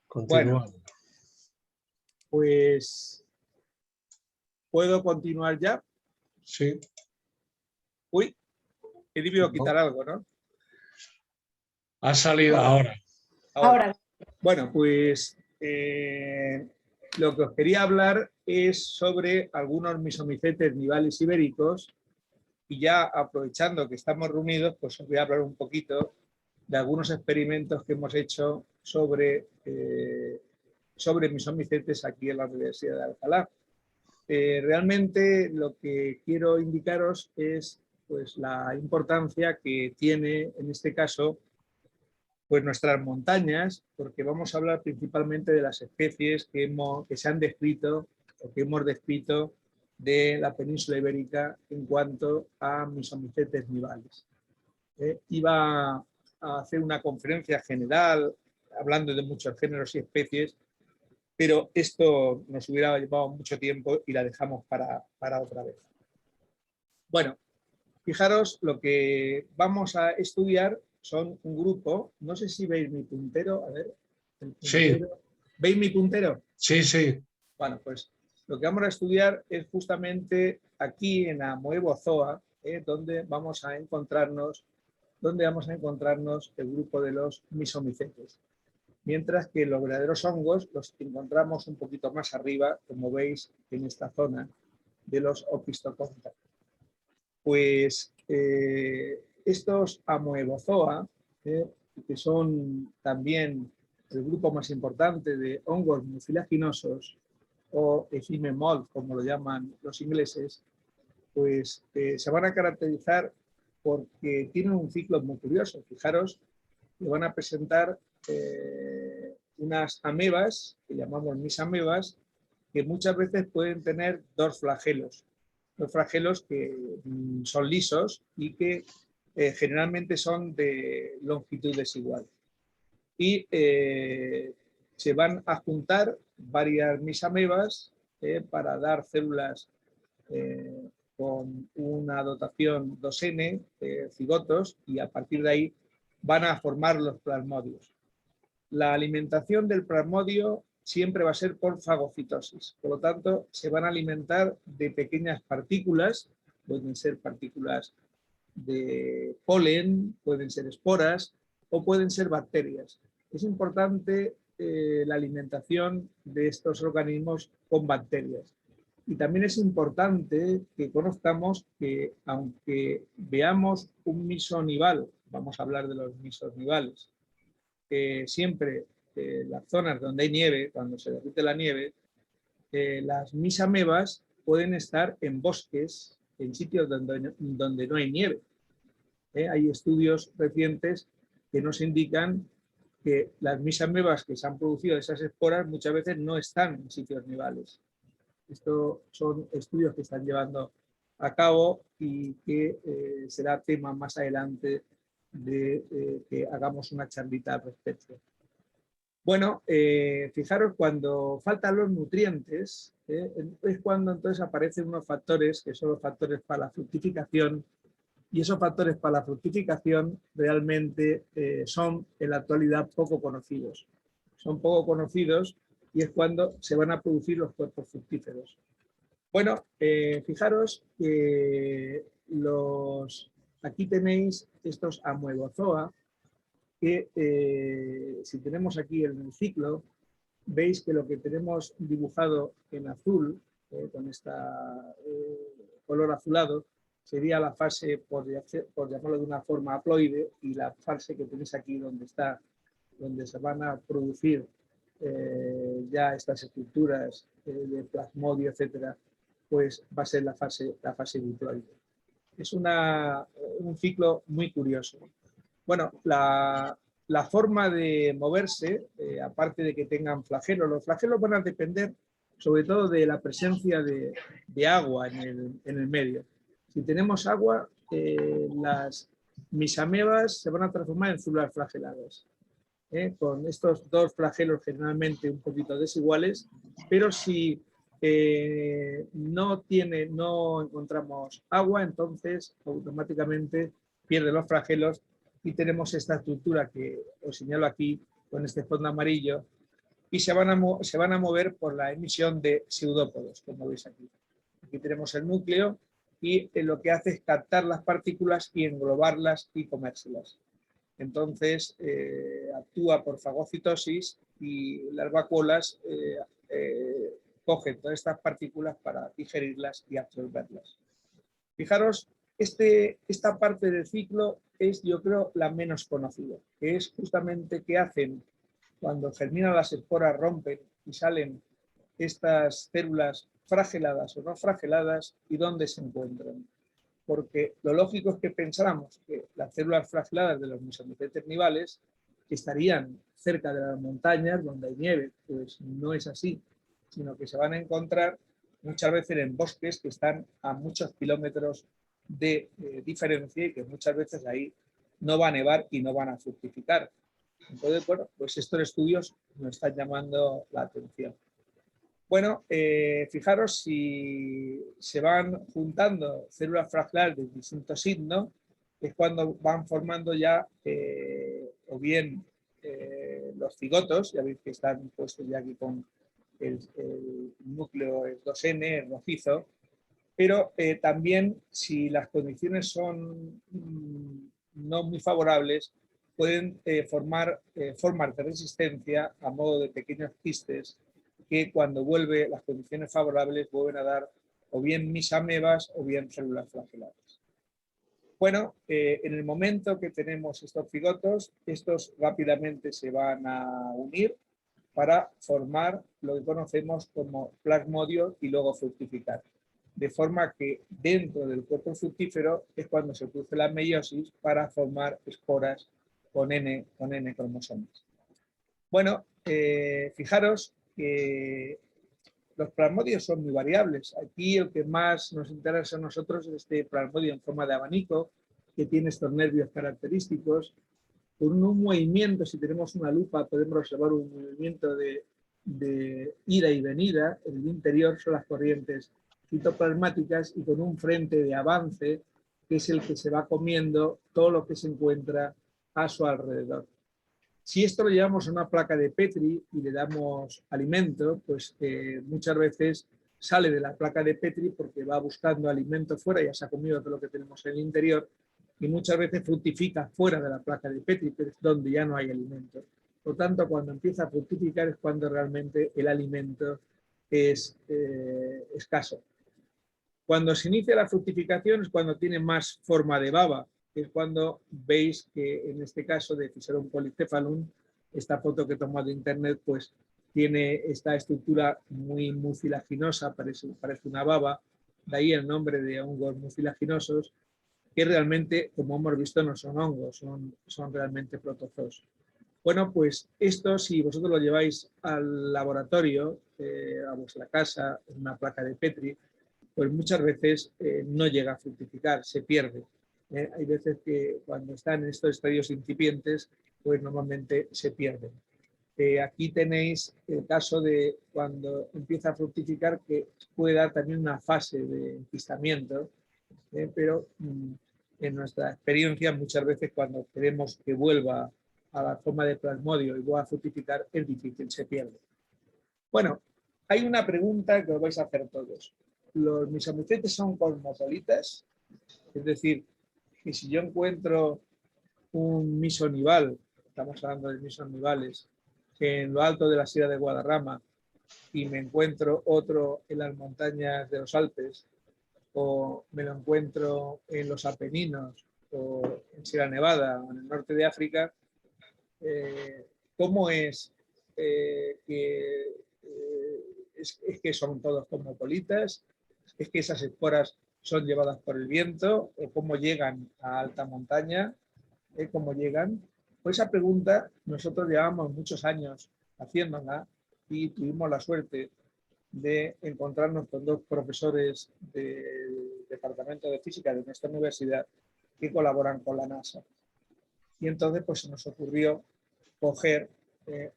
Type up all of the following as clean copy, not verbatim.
Continuamos. Bueno, pues ¿puedo continuar ya? Sí. Uy, he debido quitar algo, ¿no? Ha salido ahora. Ahora. Bueno, pues lo que os quería hablar es sobre algunos misomicetes nivales ibéricos, y ya aprovechando que estamos reunidos, pues os voy a hablar un poquito de algunos experimentos que hemos hecho sobre misomicetes aquí en la Universidad de Alcalá. Realmente lo que quiero indicaros es pues, la importancia que tiene en este caso pues, nuestras montañas, porque vamos a hablar principalmente de las especies que se han descrito o que hemos descrito de la península ibérica en cuanto a misomicetes nivales. Iba a hacer una conferencia general hablando de muchos géneros y especies, pero esto nos hubiera llevado mucho tiempo y la dejamos para otra vez. Bueno, fijaros, lo que vamos a estudiar son un grupo, no sé si veis mi puntero, a ver, el puntero. Sí. ¿Veis mi puntero? Sí, sí. Bueno, pues lo que vamos a estudiar es justamente aquí en Amoebozoa, donde vamos a encontrarnos el grupo de los misomicetes. Mientras que los verdaderos hongos los encontramos un poquito más arriba, como veis en esta zona de los Opisthoconta. Pues estos Amoebozoa, que son también el grupo más importante de hongos mucilaginosos, o Echinus mold, como lo llaman los ingleses, pues se van a caracterizar porque tienen un ciclo muy curioso. Fijaros que van a presentar unas amebas, que llamamos misamebas, que muchas veces pueden tener dos flagelos que son lisos y que generalmente son de longitud desigual. Y se van a juntar varias misamebas para dar células con una dotación 2N, cigotos, y a partir de ahí van a formar los plasmodios. La alimentación del plasmodio siempre va a ser por fagocitosis, por lo tanto se van a alimentar de pequeñas partículas, pueden ser partículas de polen, pueden ser esporas o pueden ser bacterias. Es importante la alimentación de estos organismos con bacterias. Y también es importante que conozcamos que aunque veamos un misonival, vamos a hablar de los misonivales, siempre las zonas donde hay nieve, cuando se derrite la nieve, las misamebas pueden estar en bosques, en sitios donde no hay nieve. Hay estudios recientes que nos indican que las misamebas que se han producido de esas esporas muchas veces no están en sitios nivales. Estos son estudios que están llevando a cabo y que será tema más adelante de que hagamos una charlita al respecto. Bueno, fijaros, cuando faltan los nutrientes, es cuando entonces aparecen unos factores que son los factores para la fructificación, y esos factores para la fructificación realmente son en la actualidad poco conocidos. Son poco conocidos y es cuando se van a producir los cuerpos fructíferos. Bueno, fijaros que aquí tenéis estos Amoebozoa, que si tenemos aquí en el ciclo, veis que lo que tenemos dibujado en azul, con este color azulado, sería la fase, por llamarlo de una forma, haploide, y la fase que tenéis aquí donde se van a producir ya estas estructuras de plasmodio, etcétera, pues va a ser la fase diploide. Es un ciclo muy curioso. Bueno, la forma de moverse, aparte de que tengan flagelos, los flagelos van a depender sobre todo de la presencia de agua en el medio. Si tenemos agua, las misamebas se van a transformar en células flageladas, con estos dos flagelos generalmente un poquito desiguales, pero si no encontramos agua, entonces automáticamente pierde los flagelos y tenemos esta estructura que os señalo aquí con este fondo amarillo, y se van a mover por la emisión de pseudópodos, como veis aquí. Aquí tenemos el núcleo y lo que hace es captar las partículas y englobarlas y comérselas. Entonces actúa por fagocitosis y las vacuolas cogen todas estas partículas para digerirlas y absorberlas. Fijaros, esta parte del ciclo es, yo creo, la menos conocida, que es justamente qué hacen cuando germinan las esporas, rompen y salen estas células frageladas o no frageladas y dónde se encuentran. Porque lo lógico es que pensáramos que las células flageladas de los mesomicetes nivales estarían cerca de las montañas donde hay nieve. Pues no es así, sino que se van a encontrar muchas veces en bosques que están a muchos kilómetros de diferencia y que muchas veces ahí no va a nevar y no van a fructificar. Entonces, bueno, pues estos estudios nos están llamando la atención. Bueno, fijaros, si se van juntando células fragelares de distintos signos, es cuando van formando ya o bien los cigotos, ya veis que están puestos ya aquí con el núcleo 2N, el rojizo, pero también si las condiciones son no muy favorables, pueden formar formas de resistencia a modo de pequeños quistes que cuando vuelve las condiciones favorables vuelven a dar o bien misamebas o bien células flageladas. Bueno, en el momento que tenemos estos cigotos, estos rápidamente se van a unir para formar lo que conocemos como plasmodio y luego fructificar. De forma que dentro del cuerpo fructífero es cuando se produce la meiosis para formar esporas con N cromosomas. Bueno, fijaros que los plasmodios son muy variables. Aquí el que más nos interesa a nosotros es este plasmodio en forma de abanico, que tiene estos nervios característicos. Con un movimiento, si tenemos una lupa, podemos observar un movimiento de ida y venida. En el interior son las corrientes citoplasmáticas y con un frente de avance, que es el que se va comiendo todo lo que se encuentra a su alrededor. Si esto lo llevamos a una placa de Petri y le damos alimento, pues muchas veces sale de la placa de Petri porque va buscando alimento fuera, ya se ha comido todo lo que tenemos en el interior, y muchas veces fructifica fuera de la placa de Petri, que es donde ya no hay alimento. Por tanto, cuando empieza a fructificar es cuando realmente el alimento es escaso. Cuando se inicia la fructificación es cuando tiene más forma de baba, que es cuando veis que en este caso de Physerum polycephalum, esta foto que he tomado de internet, pues tiene esta estructura muy mucilaginosa, parece una baba, de ahí el nombre de hongos mucilaginosos, que realmente, como hemos visto, no son hongos, son realmente protozoos. Bueno, pues esto, si vosotros lo lleváis al laboratorio, a vuestra casa, en una placa de Petri, pues muchas veces no llega a fructificar, se pierde. Hay veces que cuando están en estos estadios incipientes, pues normalmente se pierden. Aquí tenéis el caso de cuando empieza a fructificar, que puede dar también una fase de enquistamiento, pero en nuestra experiencia muchas veces cuando queremos que vuelva a la forma de plasmodio y vuelva a fructificar es difícil, se pierde. Bueno, hay una pregunta que os vais a hacer todos. ¿Los mesomicetes son cosmopolitas? Es decir, que si yo encuentro un misonival, estamos hablando de misonivales, en lo alto de la Sierra de Guadarrama y me encuentro otro en las montañas de los Alpes, o me lo encuentro en los Apeninos o en Sierra Nevada o en el norte de África, ¿cómo es es que son todos cosmopolitas? ¿Es que esas esporas son llevadas por el viento? ¿O cómo llegan a alta montaña? ¿Cómo llegan? Pues esa pregunta nosotros llevamos muchos años haciéndola y tuvimos la suerte de encontrarnos con dos profesores del Departamento de Física de nuestra universidad que colaboran con la NASA. Y entonces pues se nos ocurrió coger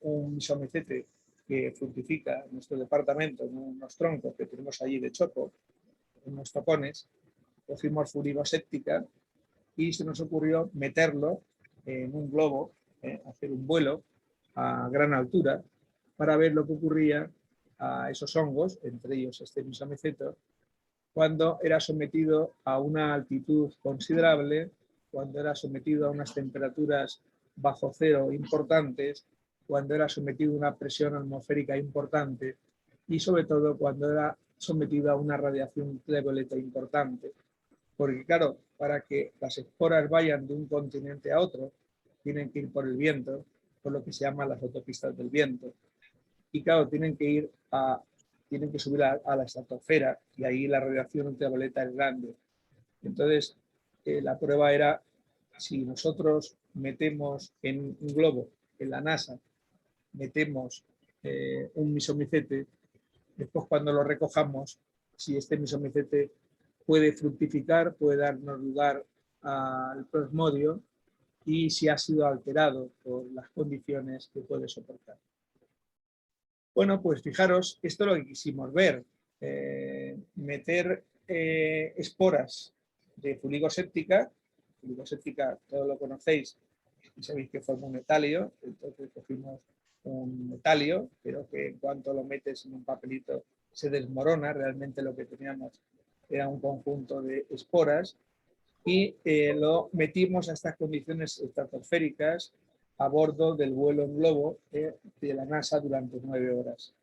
un misomicete que fructifica en nuestro departamento, en unos troncos que tenemos allí de choco, en unos tocones, cogimos furigoséptica y se nos ocurrió meterlo en un globo, hacer un vuelo a gran altura para ver lo que ocurría a esos hongos, entre ellos este misomiceto, cuando era sometido a una altitud considerable, cuando era sometido a unas temperaturas bajo cero importantes, cuando era sometido a una presión atmosférica importante y sobre todo cuando era sometido a una radiación ultravioleta importante. Porque claro, para que las esporas vayan de un continente a otro, tienen que ir por el viento, por lo que se llaman las autopistas del viento. Y claro, tienen que subir a la estratosfera y ahí la radiación ultravioleta es grande. Entonces, la prueba era si nosotros metemos en un globo, en la NASA, metemos un misomicete, después cuando lo recojamos, si este misomicete puede fructificar, puede darnos lugar al plasmodio y si ha sido alterado por las condiciones que puede soportar. Bueno, pues fijaros, esto es lo que quisimos ver, meter esporas de fuligoséptica todos lo conocéis y sabéis que forma un metalio, entonces cogimos un metalio, pero que en cuanto lo metes en un papelito se desmorona, realmente lo que teníamos era un conjunto de esporas y lo metimos a estas condiciones estratosféricas a bordo del vuelo en globo de la NASA durante 9 horas.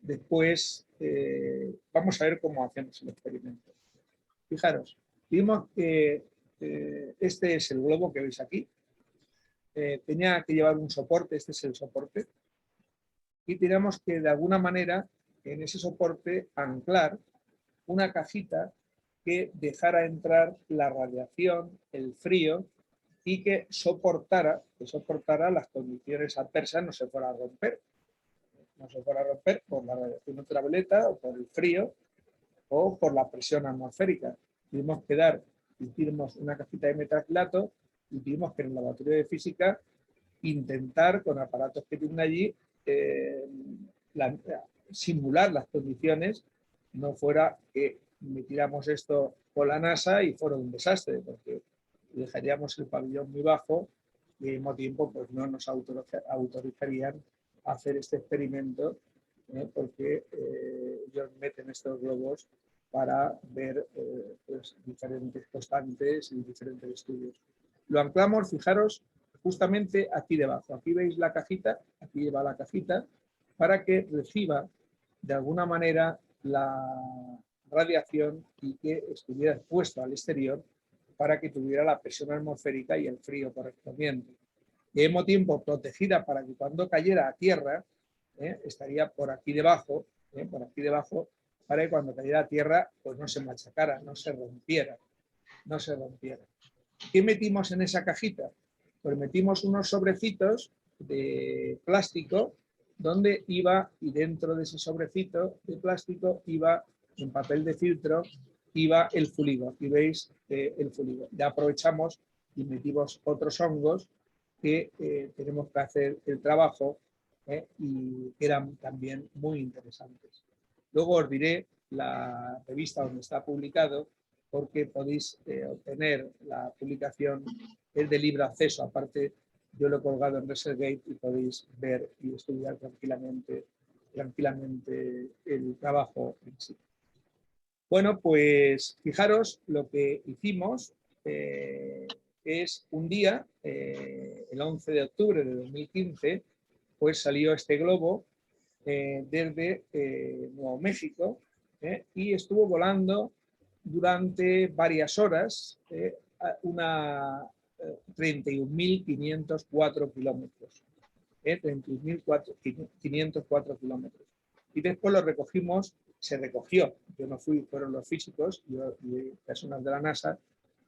Después vamos a ver cómo hacemos el experimento. Fijaros, vimos que este es el globo que veis aquí. Tenía que llevar un soporte, este es el soporte, y teníamos que de alguna manera en ese soporte anclar una cajita que dejara entrar la radiación, el frío y que soportara las condiciones adversas, no se fuera a romper. No se fuera a romper por la radiación ultravioleta o por el frío o por la presión atmosférica. Tuvimos que hicimos una cajita de metacrilato y tuvimos que en el laboratorio de física intentar con aparatos que tienen allí simular las condiciones, no fuera que metiéramos esto con la NASA y fuera un desastre, porque dejaríamos el pabellón muy bajo y al mismo tiempo pues, no nos autorizarían a hacer este experimento porque ellos meten estos globos para ver pues, diferentes constantes y diferentes estudios. Lo anclamos, fijaros, justamente aquí debajo. Aquí veis la cajita, aquí lleva la cajita, para que reciba de alguna manera la radiación y que estuviera expuesto al exterior para que tuviera la presión atmosférica y el frío correspondiente. Y al mismo tiempo protegida para que cuando cayera a tierra, estaría por aquí debajo, para que cuando cayera a tierra pues no se machacara, no se rompiera. ¿Qué metimos en esa cajita? Pues metimos unos sobrecitos de plástico donde iba, y dentro de ese sobrecito de plástico iba, en papel de filtro, iba el fuligo. Aquí veis el fuligo. Ya aprovechamos y metimos otros hongos que tenemos que hacer el trabajo y eran también muy interesantes. Luego os diré la revista donde está publicado, porque podéis obtener la publicación, es de libre acceso, aparte yo lo he colgado en ResearchGate y podéis ver y estudiar tranquilamente el trabajo en sí. Bueno, pues fijaros lo que hicimos es un día, el 11 de octubre de 2015, pues salió este globo desde Nuevo México y estuvo volando durante varias horas, 31.504 kilómetros. 31.504 kilómetros. Y después lo recogimos, se recogió, yo no fui, fueron los físicos y personas de la NASA,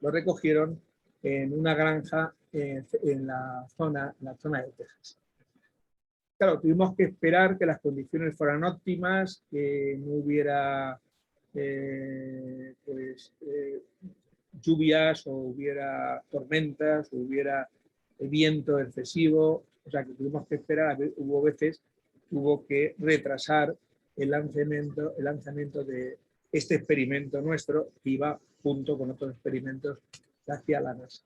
lo recogieron en una granja en la zona de Texas. Claro, tuvimos que esperar que las condiciones fueran óptimas, que no hubiera lluvias o hubiera tormentas o hubiera viento excesivo, o sea que tuvimos que esperar, hubo veces, hubo que retrasar el lanzamiento de este experimento nuestro iba junto con otros experimentos que hacía la NASA.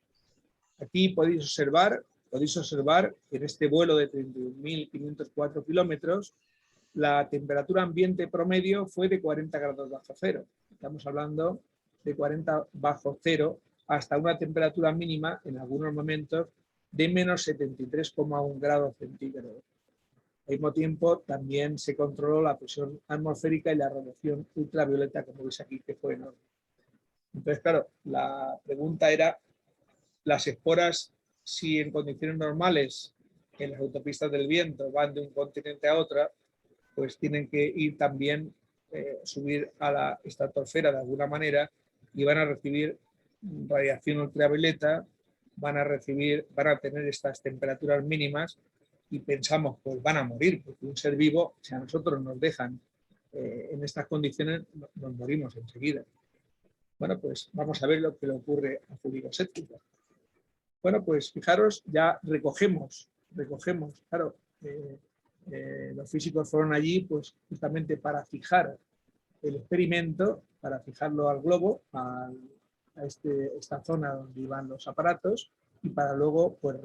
Aquí podéis observar que en este vuelo de 31.504 kilómetros la temperatura ambiente promedio fue de 40 grados bajo cero. Estamos hablando de 40 bajo cero hasta una temperatura mínima en algunos momentos de menos 73,1 grados centígrados. Al mismo tiempo también se controló la presión atmosférica y la radiación ultravioleta, como veis aquí, que fue enorme. Entonces, claro, la pregunta era, las esporas, si en condiciones normales en las autopistas del viento van de un continente a otro, pues tienen que ir también, subir a la estratosfera de alguna manera y van a recibir radiación ultravioleta, van a tener estas temperaturas mínimas y pensamos, pues van a morir, porque un ser vivo, si a nosotros nos dejan en estas condiciones, nos morimos enseguida. Bueno, pues vamos a ver lo que le ocurre a Fúrigo Séptica. Bueno, pues fijaros, ya recogemos, claro, los físicos fueron allí pues justamente para fijar el experimento, para fijarlo al globo, a esta zona donde iban los aparatos, y para luego pues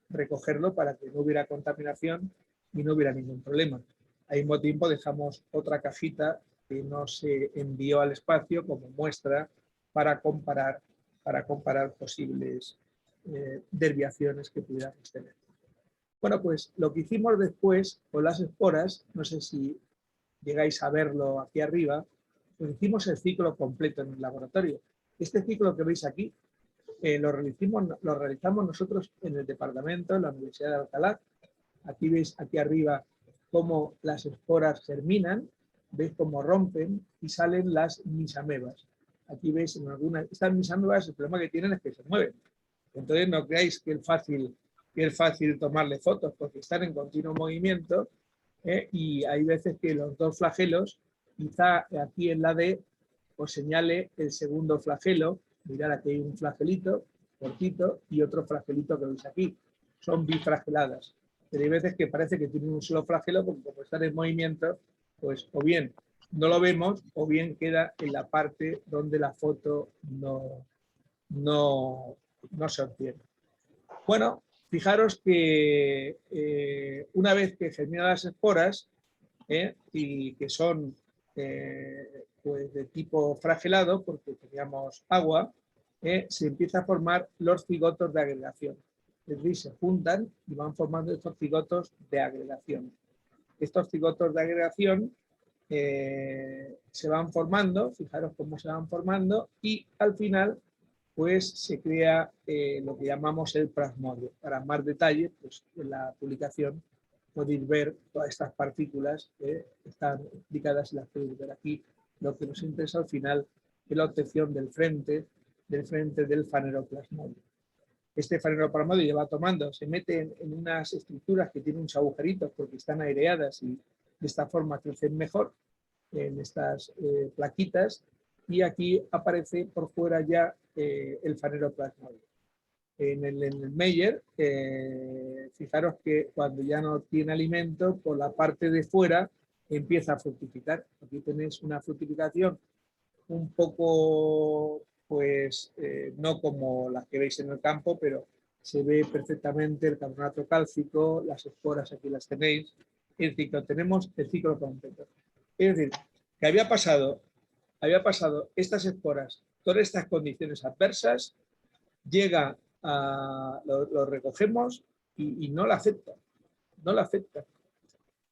recogerlo para que no hubiera contaminación y no hubiera ningún problema. Al mismo tiempo dejamos otra cajita que no se envió al espacio como muestra para comparar posibles desviaciones que pudiéramos tener. Bueno, pues lo que hicimos después con las esporas, no sé si llegáis a verlo aquí arriba, pues hicimos el completo en el laboratorio. Este ciclo que veis aquí lo realizamos nosotros en el departamento, en la Universidad de Alcalá. Aquí veis aquí arriba cómo las esporas germinan, veis cómo rompen y salen las misamebas. Aquí veis en algunas, estas misamebas el problema que tienen es que se mueven. Entonces no creáis que es fácil tomarle fotos porque están en continuo movimiento, y hay veces que los dos flagelos, quizá aquí en la D os señale el segundo flagelo. Mirad, aquí hay un flagelito cortito y otro flagelito que veis aquí. Son biflageladas. Pero hay veces que parece que tienen un solo flagelo porque como están en movimiento, pues o bien no lo vemos o bien queda en la parte donde la foto no se obtiene. Bueno, fijaros que una vez que germinan las esporas, y que son pues de tipo fragelado, porque teníamos agua, se empieza a formar los cigotos de agregación. Es decir, se juntan y van formando estos cigotos de agregación. Estos cigotos de agregación se van formando, fijaros cómo se van formando, y al final pues se crea lo que llamamos el plasmodio. Para más detalles, pues en la publicación podéis ver todas estas partículas que están explicadas y las podéis ver aquí. Lo que nos interesa al final es la obtención del frente del faneroplasmodio. Este faneroplasmodio lleva tomando, se mete en unas estructuras que tienen unos agujeritos porque están aireadas y de esta forma crecen mejor en estas plaquitas, y aquí aparece por fuera ya el faneroplasmoide. En el Meyer, fijaros que cuando ya no tiene alimento, por la parte de fuera empieza a fructificar. Aquí tenéis una fructificación un poco, pues, no como las que veis en el campo, pero se ve perfectamente el carbonato cálcico, las esporas aquí las tenéis. Es decir, tenemos el ciclo completo. Es decir, que había pasado estas esporas, todas estas condiciones adversas, lo recogemos y no la acepta.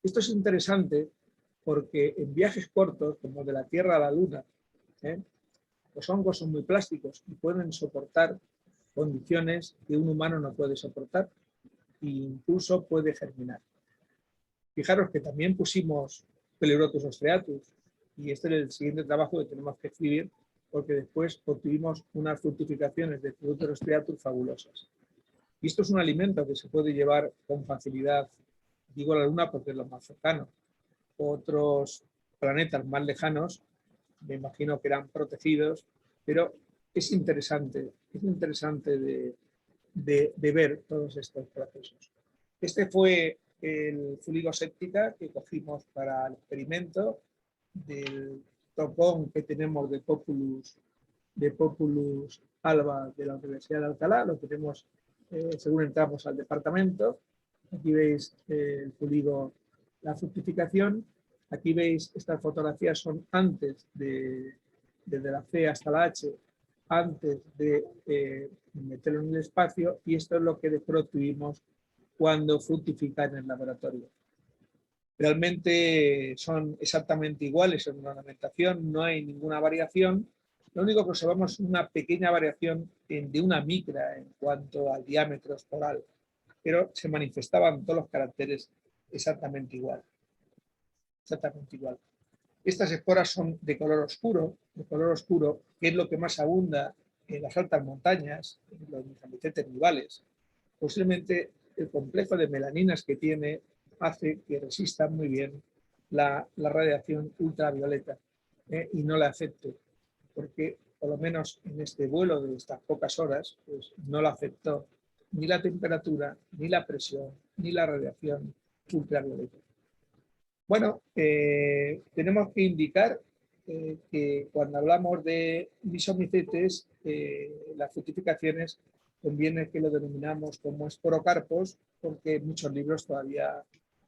Esto es interesante porque en viajes cortos, como de la Tierra a la Luna, los hongos son muy plásticos y pueden soportar condiciones que un humano no puede soportar e incluso puede germinar. Fijaros que también pusimos Pleurotus ostreatus, y este es el siguiente trabajo que tenemos que escribir porque después obtuvimos unas fructificaciones de Pleurotus ostreatus fabulosas. Y esto es un alimento que se puede llevar con facilidad, digo la Luna porque es lo más cercano. Otros planetas más lejanos, me imagino que eran protegidos, pero es interesante de ver todos estos procesos. Este fue el Fúrigo Séptica que cogimos para el experimento del tocón que tenemos de Populus alba de la Universidad de Alcalá, lo tenemos según entramos al departamento. Aquí veis el pulido, la fructificación. Aquí veis, estas fotografías son antes desde la C hasta la H, antes de meterlo en el espacio, y esto es lo que después tuvimos cuando fructifica en el laboratorio. Realmente son exactamente iguales en la ornamentación, no hay ninguna variación. Lo único que observamos es una pequeña variación de una micra en cuanto al diámetro esporal, pero se manifestaban todos los caracteres exactamente igual. Exactamente igual. Estas esporas son de color oscuro, que es lo que más abunda en las altas montañas, en los misamicetes nivales. Posiblemente el complejo de melaninas que tiene hace que resista muy bien la radiación ultravioleta y no la afecte, porque por lo menos en este vuelo de estas pocas horas, pues no la afectó ni la temperatura, ni la presión, ni la radiación ultravioleta. Bueno, tenemos que indicar que cuando hablamos de misomicetes, las fructificaciones, conviene que lo denominamos como esporocarpos, porque muchos libros todavía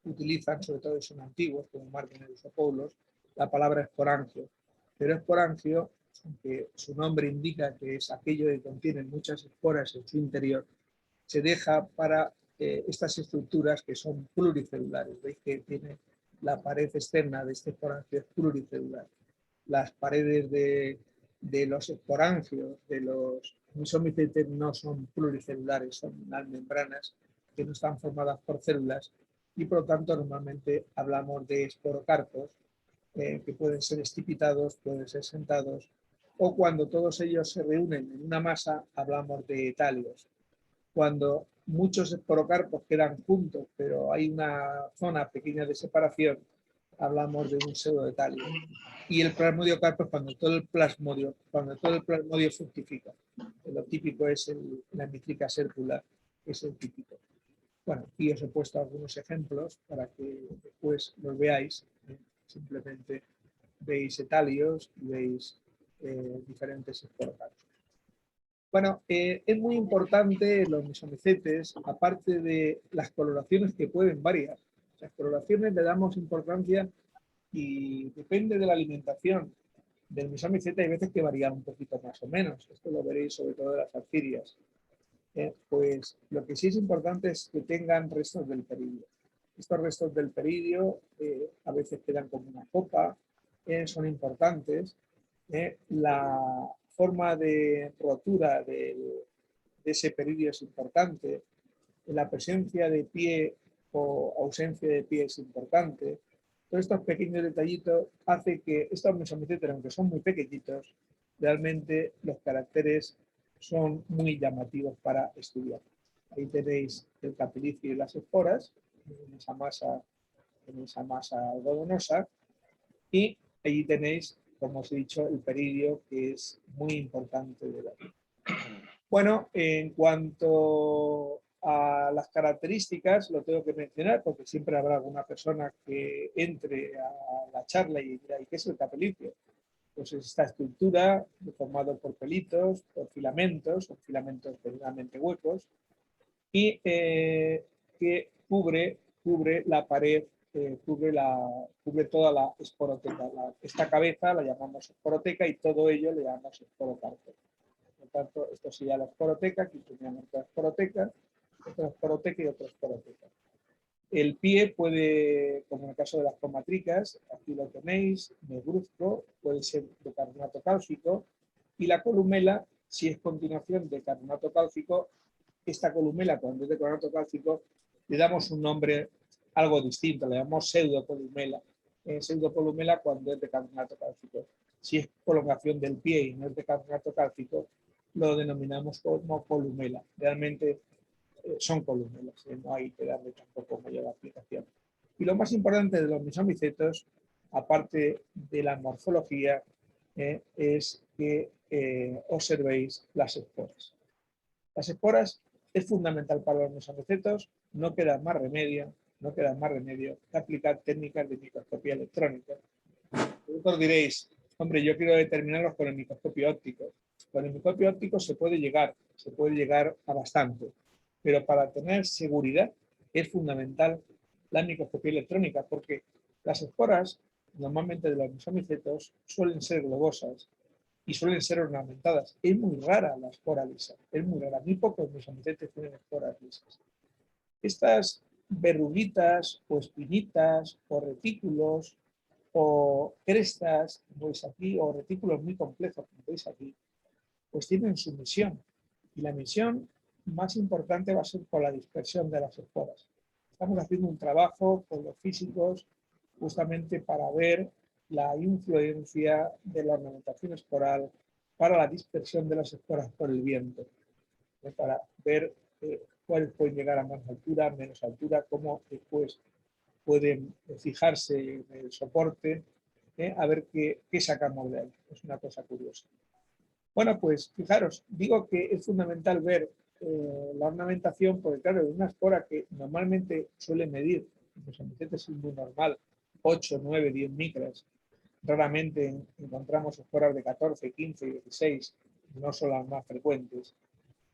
utilizan, sobre todo son antiguos, como Martin Eusopoulos, la palabra esporangio. Pero esporangio, aunque su nombre indica que es aquello que contiene muchas esporas en su interior, se deja para estas estructuras que son pluricelulares. Veis que tiene la pared externa de este esporangio es pluricelular. Las paredes de los esporangios, de los misomicetes, no son pluricelulares, son unas membranas que no están formadas por células y por lo tanto normalmente hablamos de esporocarpos que pueden ser estipitados, pueden ser sentados, o cuando todos ellos se reúnen en una masa hablamos de etalios. Cuando muchos esporocarpos quedan juntos, pero hay una zona pequeña de separación, hablamos de un pseudoetalio. Y el plasmodiocarpo es cuando todo el plasmodio fructifica. Lo típico es la mitrica serpula, es el típico. Bueno, aquí os he puesto algunos ejemplos para que después los veáis. Simplemente veis etalios y veis diferentes esporocarpos. Bueno, es muy importante los misomicetes, aparte de las coloraciones que pueden variar. Las coloraciones le damos importancia y depende de la alimentación del misomicete, hay veces que varían un poquito más o menos. Esto lo veréis sobre todo de las arcirias. Pues lo que sí es importante es que tengan restos del peridio. Estos restos del peridio a veces quedan como una copa, son importantes. La forma de rotura de ese peridio es importante. La presencia de pie o ausencia de pie es importante. Todos estos pequeños detallitos hacen que estos misomicetes, aunque son muy pequeñitos, realmente los caracteres son muy llamativos para estudiar. Ahí tenéis el capilicio y las esporas en esa masa algodonosa, y allí tenéis, como os he dicho, el peridio, que es muy importante de ver. Bueno, en cuanto a las características, lo tengo que mencionar porque siempre habrá alguna persona que entre a la charla y dirá, ¿y qué es el capilicio? Pues es esta estructura formada por pelitos, por filamentos, son filamentos generalmente huecos, y que cubre la pared, cubre toda la esporoteca. Esta cabeza la llamamos esporoteca y todo ello le llamamos esporocarpo. Por tanto, esto sería la esporoteca, aquí tenemos otra esporoteca y otra esporoteca. El pie puede, como en el caso de las comatricas, aquí lo tenéis, negruzco, puede ser de carbonato cálcico, y la columela, si es continuación de carbonato cálcico, esta columela, cuando es de carbonato cálcico, le damos un nombre algo distinto, le llamamos pseudocolumela. Pseudocolumela cuando es de carbonato cálcico. Si es prolongación del pie y no es de carbonato cálcico, lo denominamos como columela. Realmente son colúmelas, no hay que darle tampoco mayor aplicación. Y lo más importante de los misomicetos, aparte de la morfología, es que observéis las esporas. Las esporas es fundamental para los misomicetos, no queda más remedio que aplicar técnicas de microscopía electrónica. Vosotros diréis, Hombre, yo quiero determinarlos con el microscopio óptico. Con el microscopio óptico se puede llegar a bastante, pero para tener seguridad es fundamental la microscopía electrónica, porque las esporas, normalmente de los mesomicetos, suelen ser globosas y suelen ser ornamentadas. Es muy rara la espora lisa, es muy rara. Muy pocos mesomicetos tienen esporas lisas. Estas verruguitas o espinitas o retículos o crestas, como veis aquí, o retículos muy complejos, como veis aquí, pues tienen su misión. Y la misión más importante va a ser por la dispersión de las esporas. Estamos haciendo un trabajo con los físicos justamente para ver la influencia de la ornamentación esporal para la dispersión de las esporas por el viento, para ver cuáles pueden llegar a más altura, menos altura, cómo después pueden fijarse en el soporte, a ver qué sacamos de ahí. Es una cosa curiosa. Bueno, pues fijaros, digo que es fundamental ver la ornamentación, porque claro, es una espora que normalmente suele medir, en los ambientes es muy normal, 8, 9, 10 micras. Raramente encontramos esporas de 14, 15, 16, no son las más frecuentes.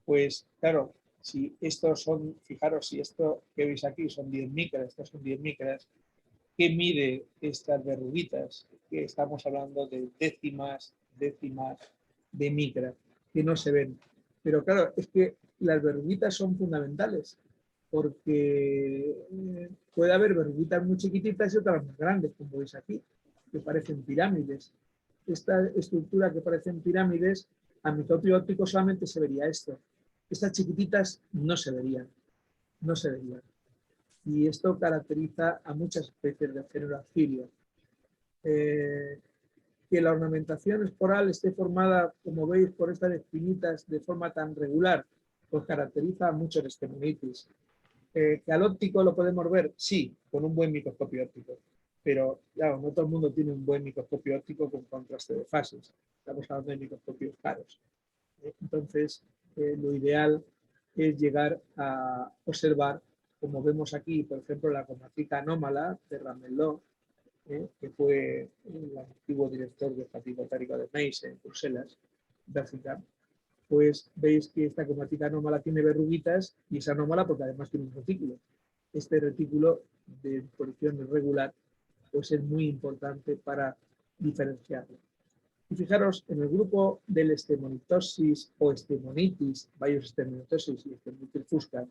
Pues claro, si estos son, fijaros, si esto que veis aquí son 10 micras, estos son 10 micras, ¿qué mide estas verruguitas? Que estamos hablando de décimas de micra, que no se ven. Pero claro, es que las verruguitas son fundamentales, porque puede haber verruguitas muy chiquititas y otras más grandes, como veis aquí, que parecen pirámides. Esta estructura que parecen pirámides, a microscopio óptico solamente se vería esto. Estas chiquititas no se verían, no se verían. Y esto caracteriza a muchas especies del género Anfilia. Que la ornamentación esporal esté formada, como veis, por estas espinitas de forma tan regular, pues caracteriza a muchos estemonitis. Que al óptico lo podemos ver, sí, con un buen microscopio óptico, pero claro, no todo el mundo tiene un buen microscopio óptico con contraste de fases. Estamos hablando de microscopios caros. Entonces, lo ideal es llegar a observar, como vemos aquí, por ejemplo, la cromática anómala de Ramelot, que fue el antiguo director del Jardín Botánico de Meissen, en Bruselas, Bélgica. Pues veis que esta cromática anómala tiene verruguitas y es anómala porque además tiene un retículo. Este retículo de posición irregular pues es muy importante para diferenciarlo. Y fijaros, en el grupo del estemonitosis o estemonitis, varios estemonitosis y estemonitis fusca,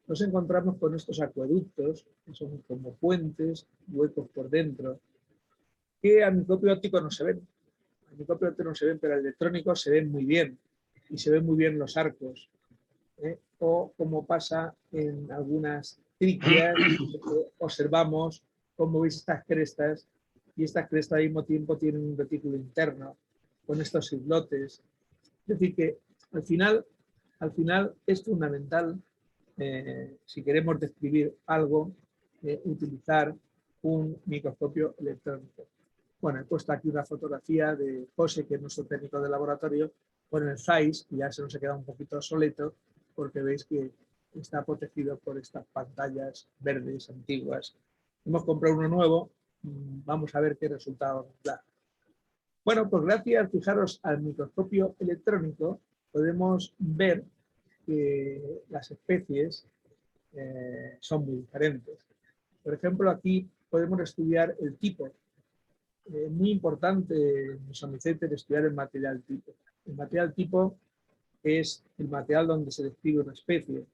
nos encontramos con estos acueductos, que son como puentes, huecos por dentro, que al microscopio óptico no se ven. Al microscopio óptico no se ven, pero al electrónico se ven muy bien. Y se ven muy bien los arcos. O como pasa en algunas triquias, observamos, como veis, estas crestas, y estas crestas al mismo tiempo tienen un retículo interno con estos islotes. Es decir, que al final es fundamental, si queremos describir algo, utilizar un microscopio electrónico. Bueno, he puesto aquí una fotografía de José, que es nuestro técnico de laboratorio, con el Zeiss, y ya se nos ha quedado un poquito obsoleto, porque veis que está protegido por estas pantallas verdes antiguas. Hemos comprado uno nuevo, vamos a ver qué resultado nos da. Bueno, pues gracias, fijaros, al microscopio electrónico podemos ver que las especies son muy diferentes. Por ejemplo, aquí podemos estudiar el tipo. Muy importante en los amicetes estudiar el material tipo. El material tipo es el material donde se describe una especie.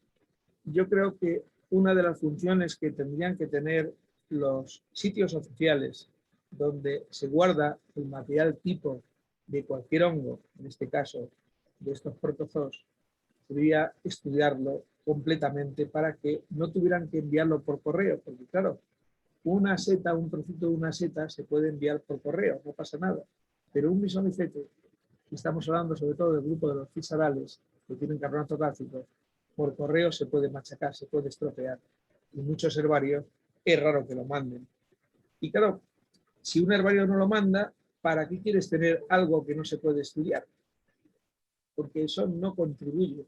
Yo creo que una de las funciones que tendrían que tener los sitios oficiales donde se guarda el material tipo de cualquier hongo, en este caso de estos protozoos, sería estudiarlo completamente para que no tuvieran que enviarlo por correo, porque claro, una seta, un trocito de una seta se puede enviar por correo, no pasa nada, pero un misomicete, estamos hablando sobre todo del grupo de los fisarales, que tienen carbonato cálcico, por correo se puede machacar, se puede estropear. Y muchos herbarios es raro que lo manden. Y claro, si un herbario no lo manda, ¿para qué quieres tener algo que no se puede estudiar? Porque eso no contribuye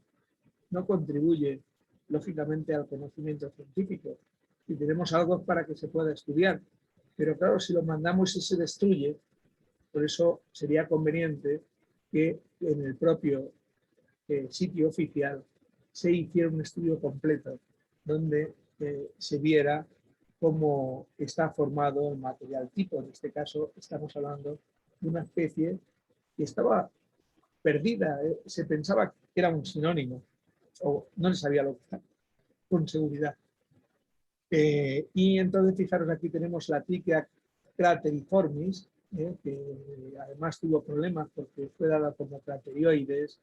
lógicamente al conocimiento científico. Si tenemos algo para que se pueda estudiar. Pero claro, si lo mandamos y se destruye, Por eso sería conveniente que en el propio sitio oficial se hiciera un estudio completo donde se viera cómo está formado el material tipo. En este caso estamos hablando de una especie que estaba perdida, se pensaba que era un sinónimo o no se sabía lo que era con seguridad. Y entonces, fijaros, aquí tenemos la Triquia crateriformis, que además tuvo problemas porque fue dada como craterioides,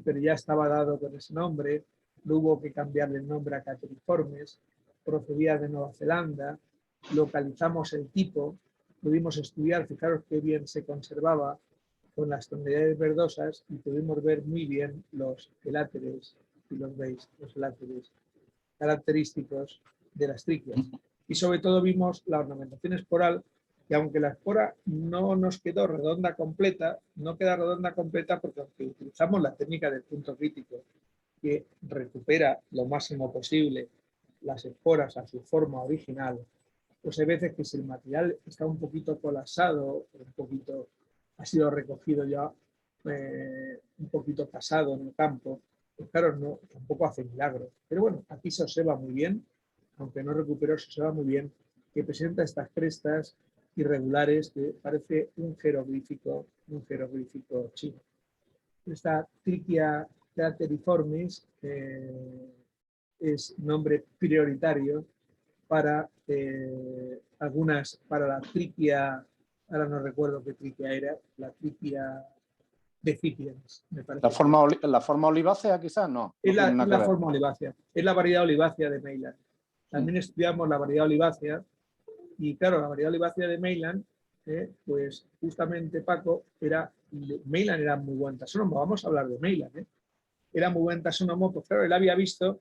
pero ya estaba dado con ese nombre, no hubo que cambiarle el nombre a crateriformes, procedía de Nueva Zelanda, localizamos el tipo, pudimos estudiar, fijaros qué bien se conservaba con las tonalidades verdosas y pudimos ver muy bien los eláteres, si los veis, los eláteres característicos de las triquias. Y sobre todo vimos la ornamentación esporal, que aunque la espora no nos quedó redonda completa, no queda redonda completa porque aunque utilizamos la técnica del punto crítico, que recupera lo máximo posible las esporas a su forma original, pues hay veces que si el material está un poquito colapsado, un poquito ha sido recogido ya un poquito pasado en el campo, pues claro, no, tampoco hace milagros. Pero bueno, aquí se observa muy bien, aunque no recuperó, se observa muy bien que presenta estas crestas irregulares que parece un jeroglífico chino. Esta Triquia crateriformis es nombre prioritario para para la triquia, ahora no recuerdo qué triquia era, la triquia decipiens, me parece. ¿La forma olivácea quizás? No. Es la forma olivácea, es la variedad olivácea de Meylan. También estudiamos la variedad olivácea y claro, la variedad olivácea de Meylan, pues justamente Paco, Meylan era muy buen taxónomo, vamos a hablar de Meylan, era muy buen taxónomo, pues claro, él había visto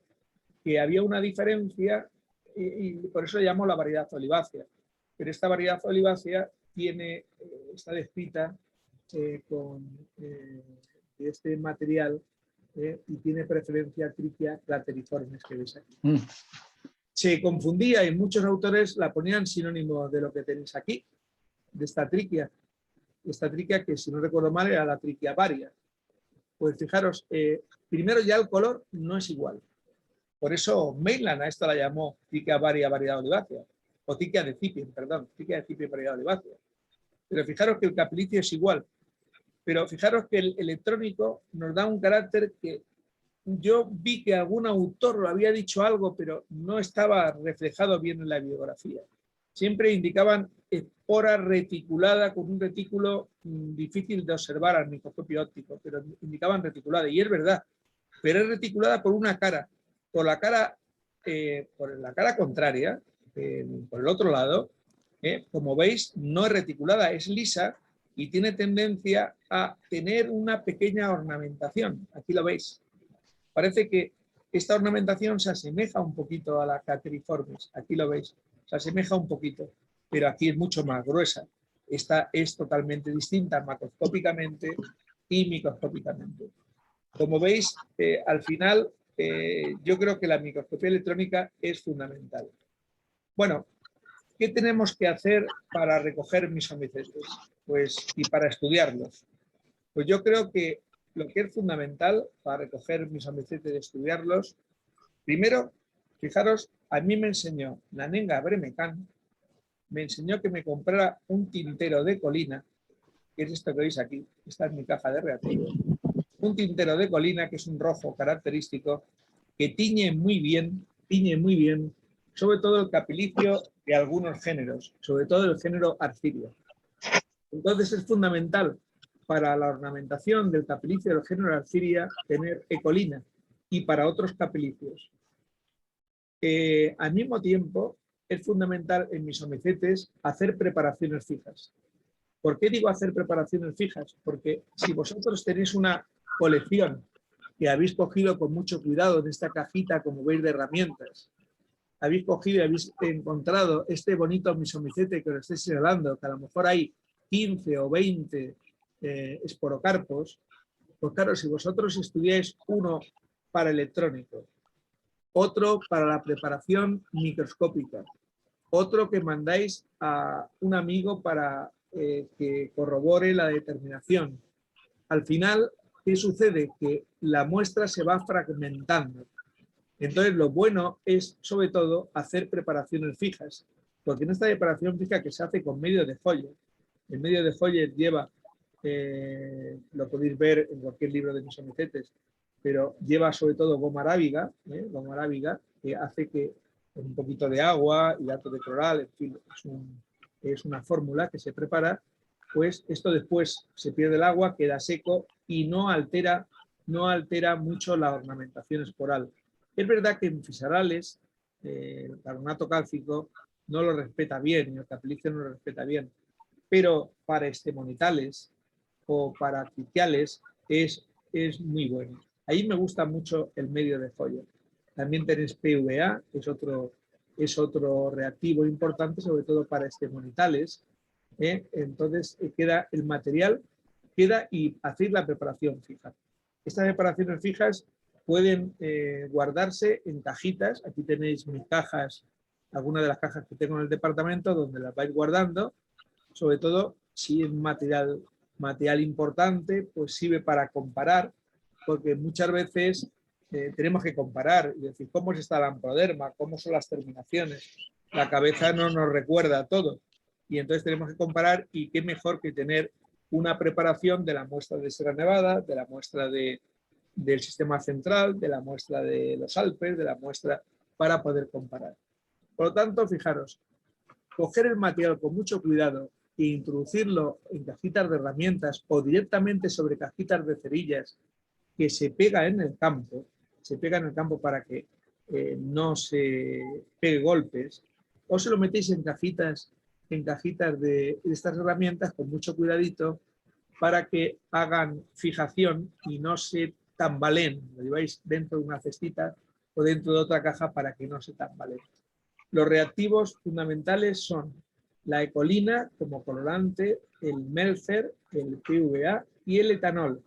que había una diferencia y por eso le llamó la variedad olivácea. Pero esta variedad olivácea está descrita con este material y tiene preferencia a Triquia crateriformis que veis aquí. Se confundía y muchos autores la ponían sinónimo de lo que tenéis aquí, de esta triquia. Esta triquia que, si no recuerdo mal, era la Triquia varia. Pues fijaros, primero ya el color no es igual. Por eso Meylan a esto la llamó Triquia varia variedad olivácea, o Triquia decipiens, perdón, Triquia decipiens variedad olivácea. Pero fijaros que el capilicio es igual. Pero fijaros que el electrónico nos da un carácter que yo vi que algún autor lo había dicho algo, pero no estaba reflejado bien en la bibliografía. Siempre indicaban espora reticulada con un retículo difícil de observar al microscopio óptico, pero indicaban reticulada, y es verdad, pero es reticulada por una cara, por la cara contraria, por el otro lado, como veis, no es reticulada, es lisa y tiene tendencia a tener una pequeña ornamentación. Aquí lo veis. Parece que esta ornamentación se asemeja un poquito a la crateriformis. Aquí lo veis, se asemeja un poquito, pero aquí es mucho más gruesa. Esta es totalmente distinta macroscópicamente y microscópicamente. Como veis, al final, yo creo que la microscopía electrónica es fundamental. Bueno, ¿qué tenemos que hacer para recoger mesomicetes? Pues, y para estudiarlos. Pues yo creo que lo que es fundamental para recoger mesomicetes y estudiarlos, primero, fijaros, a mí me enseñó Nanenga Bremecan, me enseñó que me comprara un tintero de colina, que es esto que veis aquí, esta es mi caja de reactivos, un tintero de colina que es un rojo característico, que tiñe muy bien, sobre todo el capilicio de algunos géneros, sobre todo el género arcidio. Entonces es fundamental para la ornamentación del capilicio del género arcidia tener ecolina y para otros capilicios. Al mismo tiempo, es fundamental en mesomicetes hacer preparaciones fijas. ¿Por qué digo hacer preparaciones fijas? Porque si vosotros tenéis una colección que habéis cogido con mucho cuidado en esta cajita, como veis, de herramientas, habéis cogido y habéis encontrado este bonito mesomicete que os estoy señalando, que a lo mejor hay 15 o 20 esporocarpos, pues claro, si vosotros estudiáis uno para electrónico, otro para la preparación microscópica, otro que mandáis a un amigo para que corrobore la determinación. Al final, ¿qué sucede? Que la muestra se va fragmentando. Entonces, lo bueno es, sobre todo, hacer preparaciones fijas, porque en esta preparación fija que se hace con medio de Hoyer, el medio de Hoyer lleva, lo podéis ver en cualquier libro de misomicetes, pero lleva sobre todo goma arábiga, que hace que con un poquito de agua, hidrato de cloral, en fin, es una fórmula que se prepara, pues esto después se pierde el agua, queda seco y no altera mucho la ornamentación esporal. Es verdad que en fisarales el carbonato cálcico no lo respeta bien, y el capilicio no lo respeta bien, pero para estemonitales o para quiciales es muy bueno. Ahí me gusta mucho el medio de Hoyer. También tenéis PVA, que es otro reactivo importante, sobre todo para estemonitales. Entonces queda el material, y hacéis la preparación fija. Estas preparaciones fijas pueden guardarse en cajitas. Aquí tenéis mis cajas, algunas de las cajas que tengo en el departamento, donde las vais guardando. Sobre todo, si es material importante, pues sirve para comparar, porque muchas veces tenemos que comparar y decir cómo está el amproderma, cómo son las terminaciones. La cabeza no nos recuerda todo. Y entonces tenemos que comparar, y qué mejor que tener una preparación de la muestra de Sierra Nevada, de la muestra del sistema central, de la muestra de los Alpes, de la muestra para poder comparar. Por lo tanto, fijaros, coger el material con mucho cuidado e introducirlo en cajitas de herramientas o directamente sobre cajitas de cerillas que se pega en el campo, para que no se pegue golpes, o se lo metéis en cajitas de estas herramientas con mucho cuidadito para que hagan fijación y no se tambaleen. Lo lleváis dentro de una cestita o dentro de otra caja para que no se tambaleen. Los reactivos fundamentales son la ecolina como colorante, el melcer, el PVA y el etanol.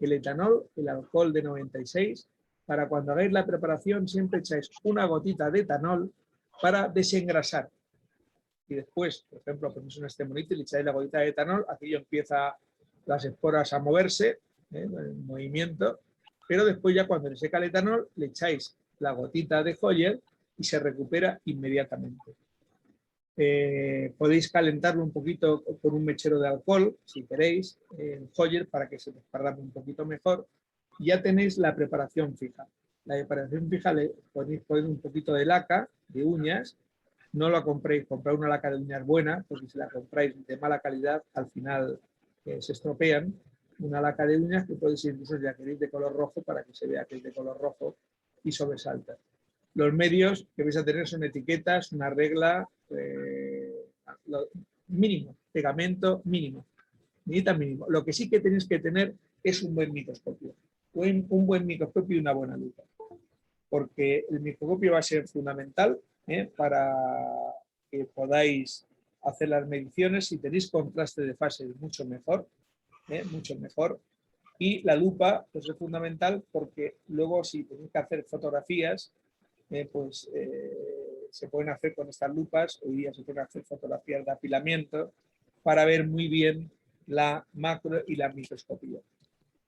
El etanol, el alcohol de 96, para cuando hagáis la preparación siempre echáis una gotita de etanol para desengrasar. Y después, por ejemplo, ponéis un estemonito y le echáis la gotita de etanol, aquello empieza las esporas a moverse, en movimiento, pero después ya cuando le seca el etanol le echáis la gotita de Hoyer y se recupera inmediatamente. Podéis calentarlo un poquito con un mechero de alcohol, si queréis, en Hoyer, para que se desparrame un poquito mejor. Y ya tenéis la preparación fija. La preparación fija le podéis poner un poquito de laca, de uñas. No la compréis, comprad una laca de uñas buena, porque si la compráis de mala calidad, al final se estropean. Una laca de uñas que podéis incluso, ya queréis, de color rojo, para que se vea que es de color rojo y sobresalta. Los medios que vais a tener son etiquetas, una regla, mínimo, pegamento mínimo, mínimo. Lo que sí que tenéis que tener es un buen microscopio, un buen microscopio y una buena lupa, porque el microscopio va a ser fundamental para que podáis hacer las mediciones. Si tenéis contraste de fases, mucho mejor, mucho mejor. Y la lupa pues, es fundamental, porque luego si tenéis que hacer fotografías, se pueden hacer con estas lupas. Hoy día se pueden hacer fotografías de apilamiento para ver muy bien la macro y la microscopía.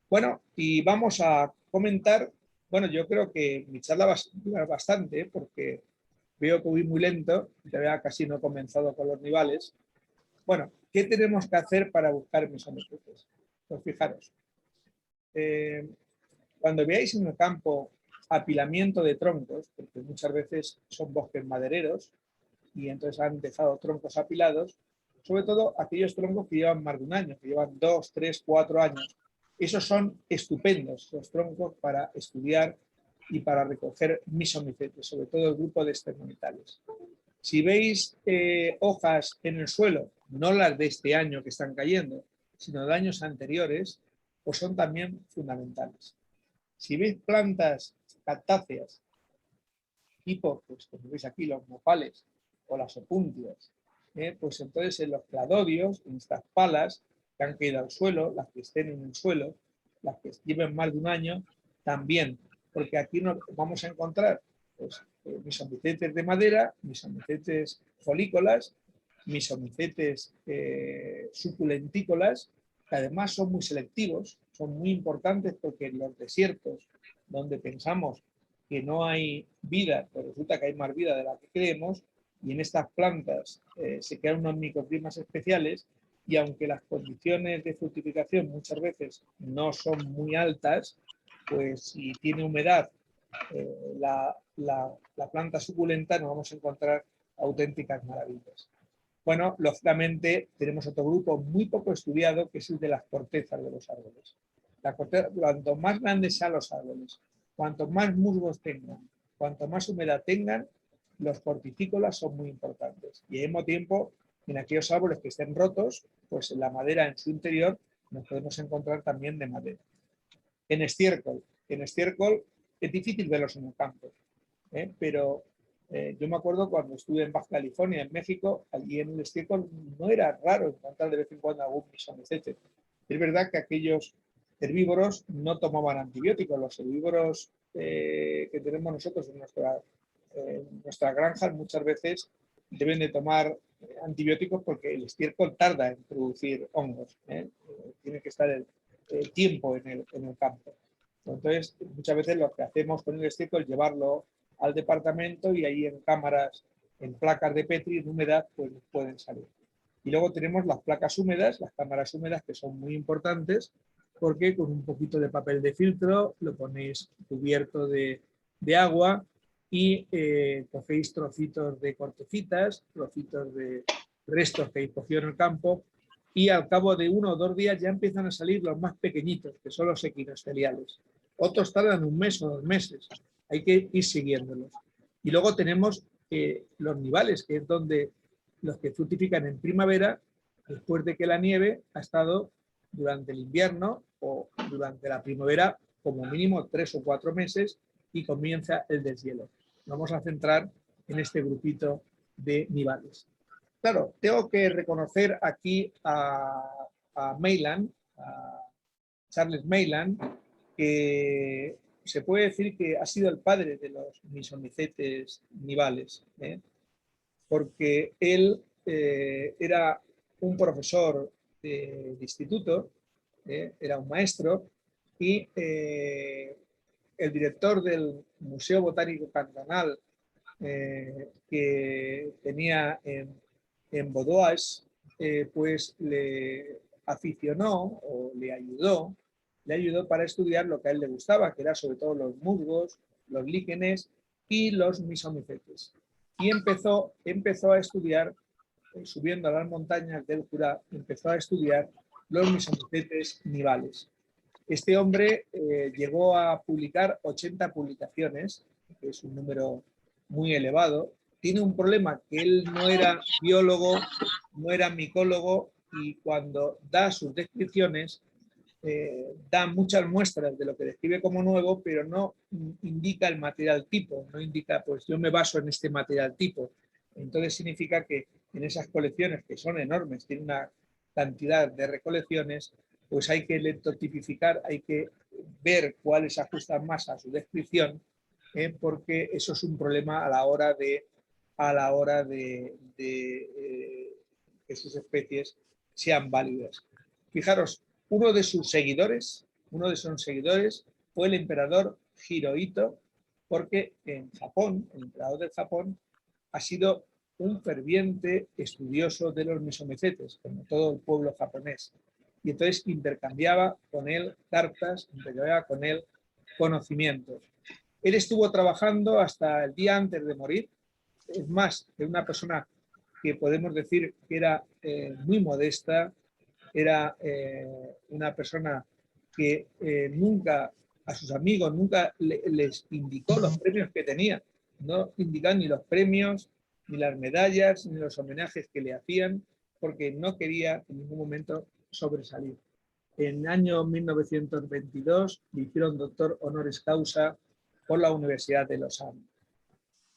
Bueno, y vamos a comentar. Bueno, yo creo que mi charla va a durar bastante, porque veo que voy muy lento, ya casi no he comenzado con los nivales. Bueno, ¿qué tenemos que hacer para buscar misomicetes? Pues fijaros, cuando veáis en el campo apilamiento de troncos, porque muchas veces son bosques madereros y entonces han dejado troncos apilados, sobre todo aquellos troncos que llevan más de un año, que llevan 2, 3, 4 años. Esos son estupendos los troncos para estudiar y para recoger misomicetes, sobre todo el grupo de estemonitales. Si veis hojas en el suelo, no las de este año que están cayendo, sino de años anteriores, pues son también fundamentales. Si veis plantas cactáceas, tipo, pues como veis aquí, los nopales o las opuntias, pues entonces en los cladodios, en estas palas que han caído al suelo, las que estén en el suelo, las que lleven más de un año, también, porque aquí nos vamos a encontrar pues, misomicetes de madera, misomicetes folícolas misomicetes suculentícolas, que además son muy selectivos, son muy importantes porque en los desiertos donde pensamos que no hay vida, pues resulta que hay más vida de la que creemos, y en estas plantas se crean unos microclimas especiales, y aunque las condiciones de fructificación muchas veces no son muy altas, pues si tiene humedad la planta suculenta, nos vamos a encontrar auténticas maravillas. Bueno, lógicamente tenemos otro grupo muy poco estudiado, que es el de las cortezas de los árboles. La corteza, cuanto más grandes sean los árboles, cuanto más musgos tengan, cuanto más humedad tengan, los corticícolas son muy importantes. Y al mismo tiempo, en aquellos árboles que estén rotos, pues la madera en su interior nos podemos encontrar también de madera. En estiércol es difícil verlos en el campo, pero yo me acuerdo cuando estuve en Baja California, en México, allí en el estiércol no era raro encontrar de vez en cuando algún misomicete. Es verdad que aquellos herbívoros no tomaban antibióticos. Los herbívoros que tenemos nosotros en nuestras granjas muchas veces deben de tomar antibióticos porque el estiércol tarda en producir hongos. Tiene que estar el tiempo en el campo. Entonces, muchas veces lo que hacemos con el estiércol es llevarlo al departamento y ahí en cámaras, en placas de Petri, en humedad, pues pueden salir. Y luego tenemos las placas húmedas, las cámaras húmedas, que son muy importantes, porque con un poquito de papel de filtro lo ponéis cubierto de agua y cogéis trocitos de cortecitas, trocitos de restos que habéis cogido en el campo, y al cabo de 1 o 2 días ya empiezan a salir los más pequeñitos, que son los equinoxeriales. Otros tardan 1 mes o 2 meses. Hay que ir siguiéndolos. Y luego tenemos los nivales, que es donde los que fructifican en primavera, después de que la nieve ha estado durante el invierno o durante la primavera como mínimo 3 o 4 meses y comienza el deshielo. Vamos a centrar en este grupito de nivales. Claro, tengo que reconocer aquí a Maitland, a Charles Maitland, que se puede decir que ha sido el padre de los misomicetes nivales, porque él era un profesor de instituto, era un maestro, y el director del Museo Botánico Cantonal que tenía en Baudoise, pues le aficionó o le ayudó para estudiar lo que a él le gustaba, que era sobre todo los musgos, los líquenes y los misomicetes. Y empezó a estudiar, subiendo a las montañas del Jura, empezó a estudiar los misomicetes nivales. Este hombre llegó a publicar 80 publicaciones, que es un número muy elevado. Tiene un problema, que él no era biólogo, no era micólogo, y cuando da sus descripciones, da muchas muestras de lo que describe como nuevo, pero no indica el material tipo, no indica, pues yo me baso en este material tipo. Entonces significa que en esas colecciones, que son enormes, tiene una cantidad de recolecciones, pues hay que lectotipificar, hay que ver cuáles se ajustan más a su descripción, porque eso es un problema a la hora de que sus especies sean válidas. Fijaros, uno de sus seguidores fue el emperador Hirohito, porque en Japón, el emperador del Japón, ha sido un ferviente estudioso de los misomicetes, como todo el pueblo japonés. Y entonces intercambiaba con él cartas, intercambiaba con él conocimientos. Él estuvo trabajando hasta el día antes de morir. Es más, de una persona que podemos decir que era muy modesta, era una persona que nunca a sus amigos nunca les indicó los premios que tenía, no indicaban ni los premios, ni las medallas, ni los homenajes que le hacían, porque no quería en ningún momento sobresalir. En el año 1922 le hicieron doctor honoris causa por la Universidad de Lausanne.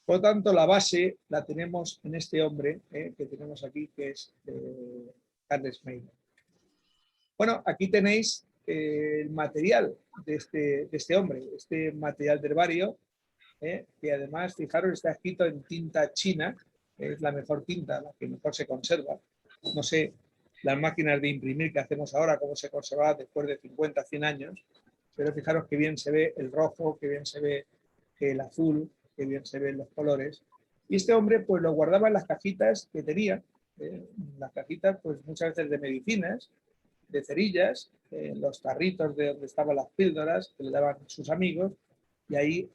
Por lo tanto, la base la tenemos en este hombre que tenemos aquí, que es Charles Maitland. Bueno, aquí tenéis el material de este hombre, este material de herbario, que además, fijaros, está escrito en tinta china, es la mejor tinta, la que mejor se conserva. No sé, las máquinas de imprimir que hacemos ahora, cómo se conserva después de 50, 100 años, pero fijaros que bien se ve el rojo, que bien se ve el azul, que bien se ven los colores. Y este hombre pues lo guardaba en las cajitas que tenía, las cajitas pues muchas veces de medicinas, de cerillas, los tarritos de donde estaban las píldoras que le daban sus amigos, y ahí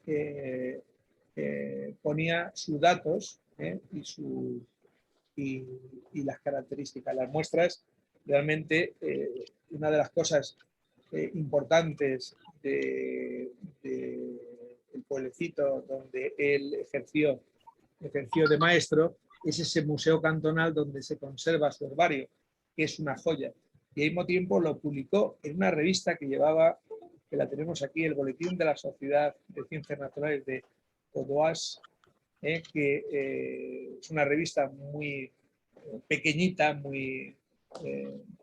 ponía sus datos y las características. Las muestras, realmente, una de las cosas importantes del pueblecito donde él ejerció de maestro es ese museo cantonal donde se conserva su herbario, que es una joya. Y al mismo tiempo lo publicó en una revista que llevaba, que la tenemos aquí, el Boletín de la Sociedad de Ciencias Naturales de Odoas, que es una revista muy pequeñita, muy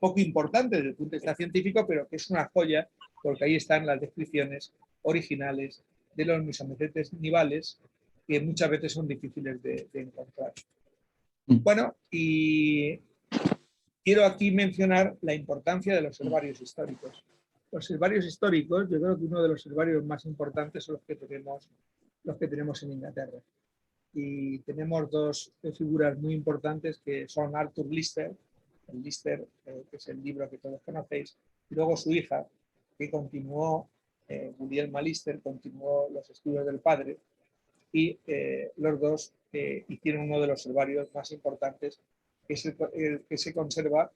poco importante desde el punto de vista científico, pero que es una joya porque ahí están las descripciones originales de los misometetes nivales, que muchas veces son difíciles de encontrar. Bueno, y quiero aquí mencionar la importancia de los herbarios históricos. Los herbarios históricos, yo creo que uno de los herbarios más importantes son los que tenemos en Inglaterra. Y tenemos dos figuras muy importantes que son Arthur Lister, el Lister, que es el libro que todos conocéis, y luego su hija, que continuó, Gulielma Lister, continuó los estudios del padre, y los dos hicieron uno de los herbarios más importantes, que es el que se conserva,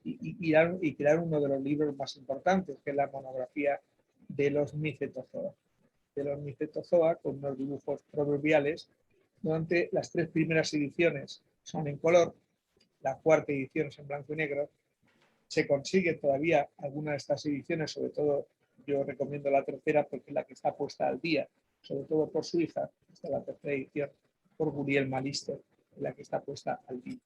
y crearon uno de los libros más importantes, que es la monografía de los Mycetozoa. De los Mycetozoa, con unos dibujos proverbiales. Durante las 3 primeras ediciones son en color, la cuarta edición es en blanco y negro. Se consigue todavía alguna de estas ediciones, sobre todo yo recomiendo la tercera porque es la que está puesta al día, sobre todo por su hija, esta es la tercera edición, por Gulielma Lister, la que está puesta al día.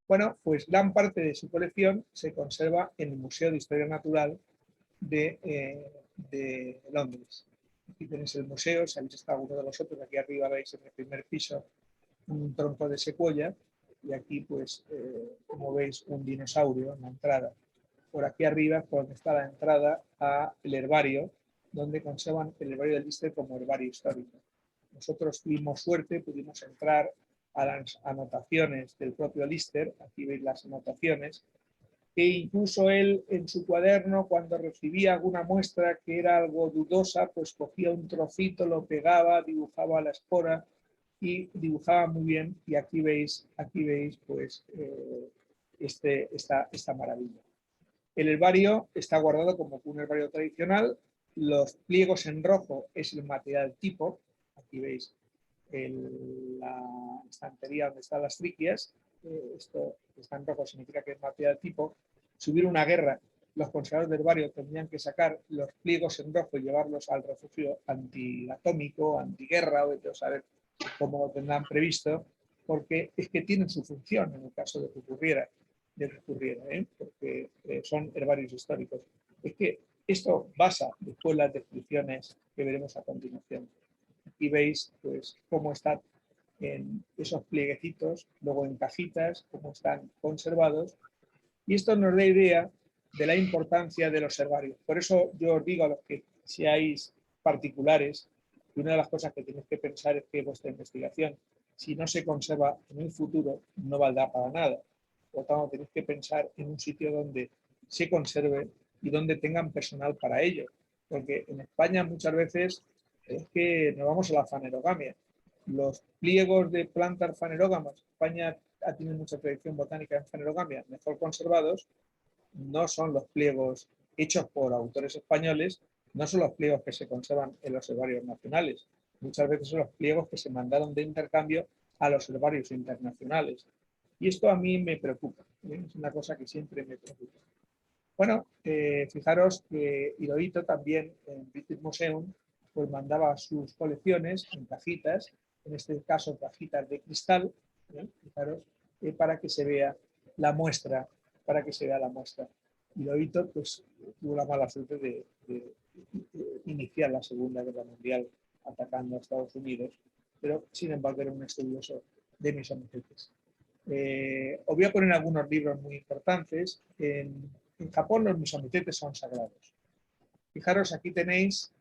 Bueno, pues gran parte de su colección se conserva en el Museo de Historia Natural de Londres. Aquí tenéis el museo, si habéis estado uno de vosotros, aquí arriba veis en el primer piso un tronco de secuoya, y aquí pues como veis un dinosaurio en la entrada. Por aquí arriba es por donde está la entrada al herbario, donde conservan el herbario del Lister como herbario histórico. Nosotros tuvimos suerte, pudimos entrar a las anotaciones del propio Lister, aquí veis las anotaciones, e incluso él en su cuaderno, cuando recibía alguna muestra que era algo dudosa, pues cogía un trocito, lo pegaba, dibujaba la espora y dibujaba muy bien. Y aquí veis pues esta maravilla. El herbario está guardado como un herbario tradicional. Los pliegos en rojo es el material tipo. Aquí veis la estantería donde están las triquias. Esto que está en rojo significa que es material tipo. Si hubiera una guerra, los conservadores del herbario tendrían que sacar los pliegos en rojo y llevarlos al refugio antiatómico, antiguerra, o de saber cómo lo tendrán previsto, porque es que tienen su función en el caso de que ocurriera, porque son herbarios históricos. Es que esto basa después las descripciones que veremos a continuación. Aquí veis pues cómo están en esos plieguecitos, luego en cajitas, cómo están conservados, y esto nos da idea de la importancia de los herbarios. Por eso yo os digo a los que seáis particulares, que una de las cosas que tenéis que pensar es que vuestra investigación, si no se conserva en el futuro, no valdrá para nada. Por lo tanto, tenéis que pensar en un sitio donde se conserve y donde tengan personal para ello. Porque en España muchas veces es que nos vamos a la fanerogamia. Los pliegos de plantas fanerógamas, España ha tenido mucha tradición botánica en fanerogamia, mejor conservados, no son los pliegos hechos por autores españoles, no son los pliegos que se conservan en los herbarios nacionales. Muchas veces son los pliegos que se mandaron de intercambio a los herbarios internacionales. Y esto a mí me preocupa, es una cosa que siempre me preocupa. Bueno, fijaros que Hirohito también en British Museum pues mandaba sus colecciones en cajitas, en este caso cajitas de cristal, fijaros, para que se vea la muestra, Hirohito pues tuvo la mala suerte de iniciar la Segunda Guerra Mundial atacando a Estados Unidos, pero sin embargo era un estudioso de Mesomicetes. Os voy a poner algunos libros muy importantes. En Japón los Mesomicetes son sagrados. Fijaros, aquí tenéis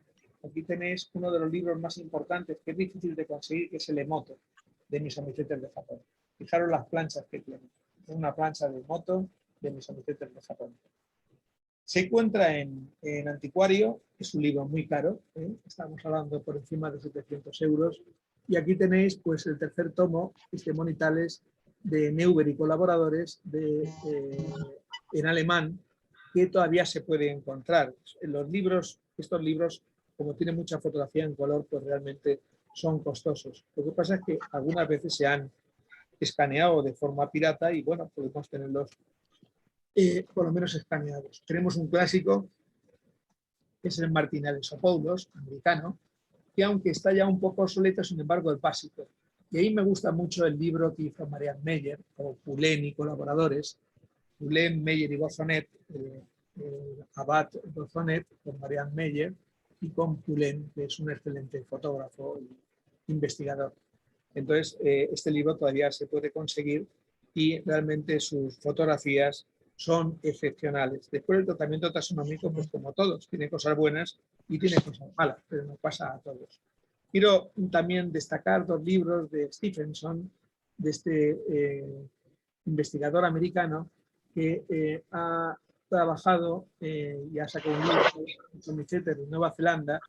uno de los libros más importantes que es difícil de conseguir, que es el Emoto de Mesomicetes de Japón. Fijaros las planchas que tiene. Es una plancha de Emoto de Mesomicetes de Japón. Se encuentra en anticuario, es un libro muy caro, estamos hablando por encima de 700 euros. Y aquí tenéis pues, el tercer tomo, Monitales, de Neuber y colaboradores en alemán, que todavía se puede encontrar. Estos libros, como tienen mucha fotografía en color, pues realmente son costosos. Lo que pasa es que algunas veces se han escaneado de forma pirata y bueno, podemos tenerlos por lo menos escaneados. Tenemos un clásico, que es el Martinelli-Sopoulos, americano, que aunque está ya un poco obsoleto, sin embargo es básico. Y ahí me gusta mucho el libro que hizo Marianne Meyer, o Poulain y colaboradores, Poulain, Meyer y Bozonet, Abad Bozonet con Marianne Meyer y con Poulain, que es un excelente fotógrafo e investigador. Entonces, este libro todavía se puede conseguir y realmente sus fotografías son excepcionales. Después el tratamiento taxonómico, pues como todos, tiene cosas buenas y tiene cosas malas, pero nos pasa a todos. Quiero también destacar dos libros de Stephenson, de este investigador americano, que ha trabajado y ha sacado un libro de Mesomicetes de Nueva Zelanda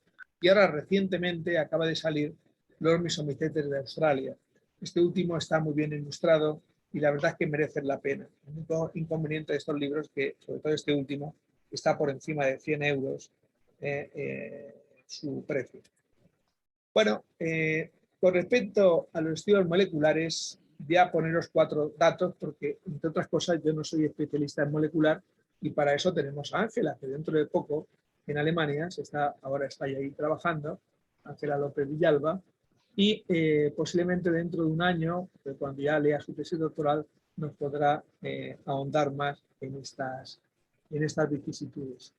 y ahora recientemente acaba de salir los Mesomicetes de Australia. Este último está muy bien ilustrado y la verdad es que merecen la pena. El único inconveniente de estos libros es que, sobre todo este último, está por encima de 100 euros su precio. Bueno, con respecto a los estudios moleculares, voy a poneros 4 datos porque, entre otras cosas, yo no soy especialista en molecular y para eso tenemos a Ángela, que dentro de poco en Alemania ahora está ahí trabajando, Ángela López Villalba, y posiblemente dentro de un año, cuando ya lea su tesis doctoral, nos podrá ahondar más en estas vicisitudes.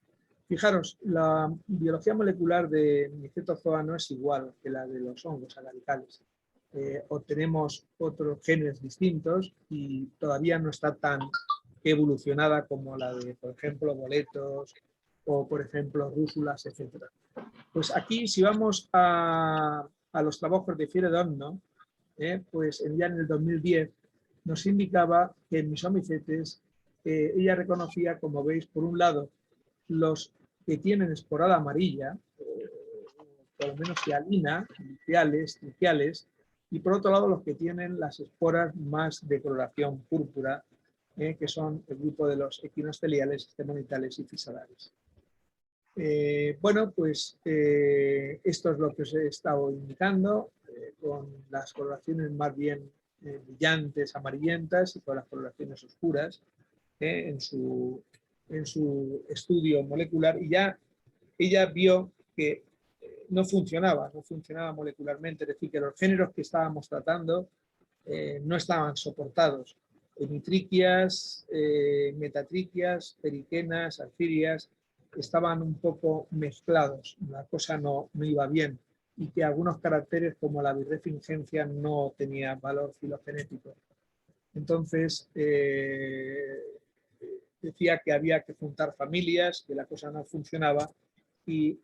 Fijaros, la biología molecular de Mycetozoa no es igual que la de los hongos agaricales. Obtenemos otros genes distintos y todavía no está tan evolucionada como la de, por ejemplo, boletos o, por ejemplo, rúsulas, etc. Pues aquí, si vamos a los trabajos de Fieredonno, pues ya en el 2010 nos indicaba que en Mesomicetes ella reconocía, como veis, por un lado, los que tienen esporada amarilla, por lo menos hialina, triquiales, y por otro lado los que tienen las esporas más de coloración púrpura, que son el grupo de los equinosteliales, monitales y fisalares. Bueno, pues esto es lo que os he estado indicando, con las coloraciones más bien brillantes, amarillentas, y con las coloraciones oscuras en su estudio molecular, y ya ella vio que no funcionaba molecularmente, es decir, que los géneros que estábamos tratando no estaban soportados. Hemitriquias, metatriquias, periquenas, alfirias, estaban un poco mezclados, la cosa no iba bien, y que algunos caracteres como la birrefingencia no tenían valor filogenético. Entonces, decía que había que juntar familias, que la cosa no funcionaba y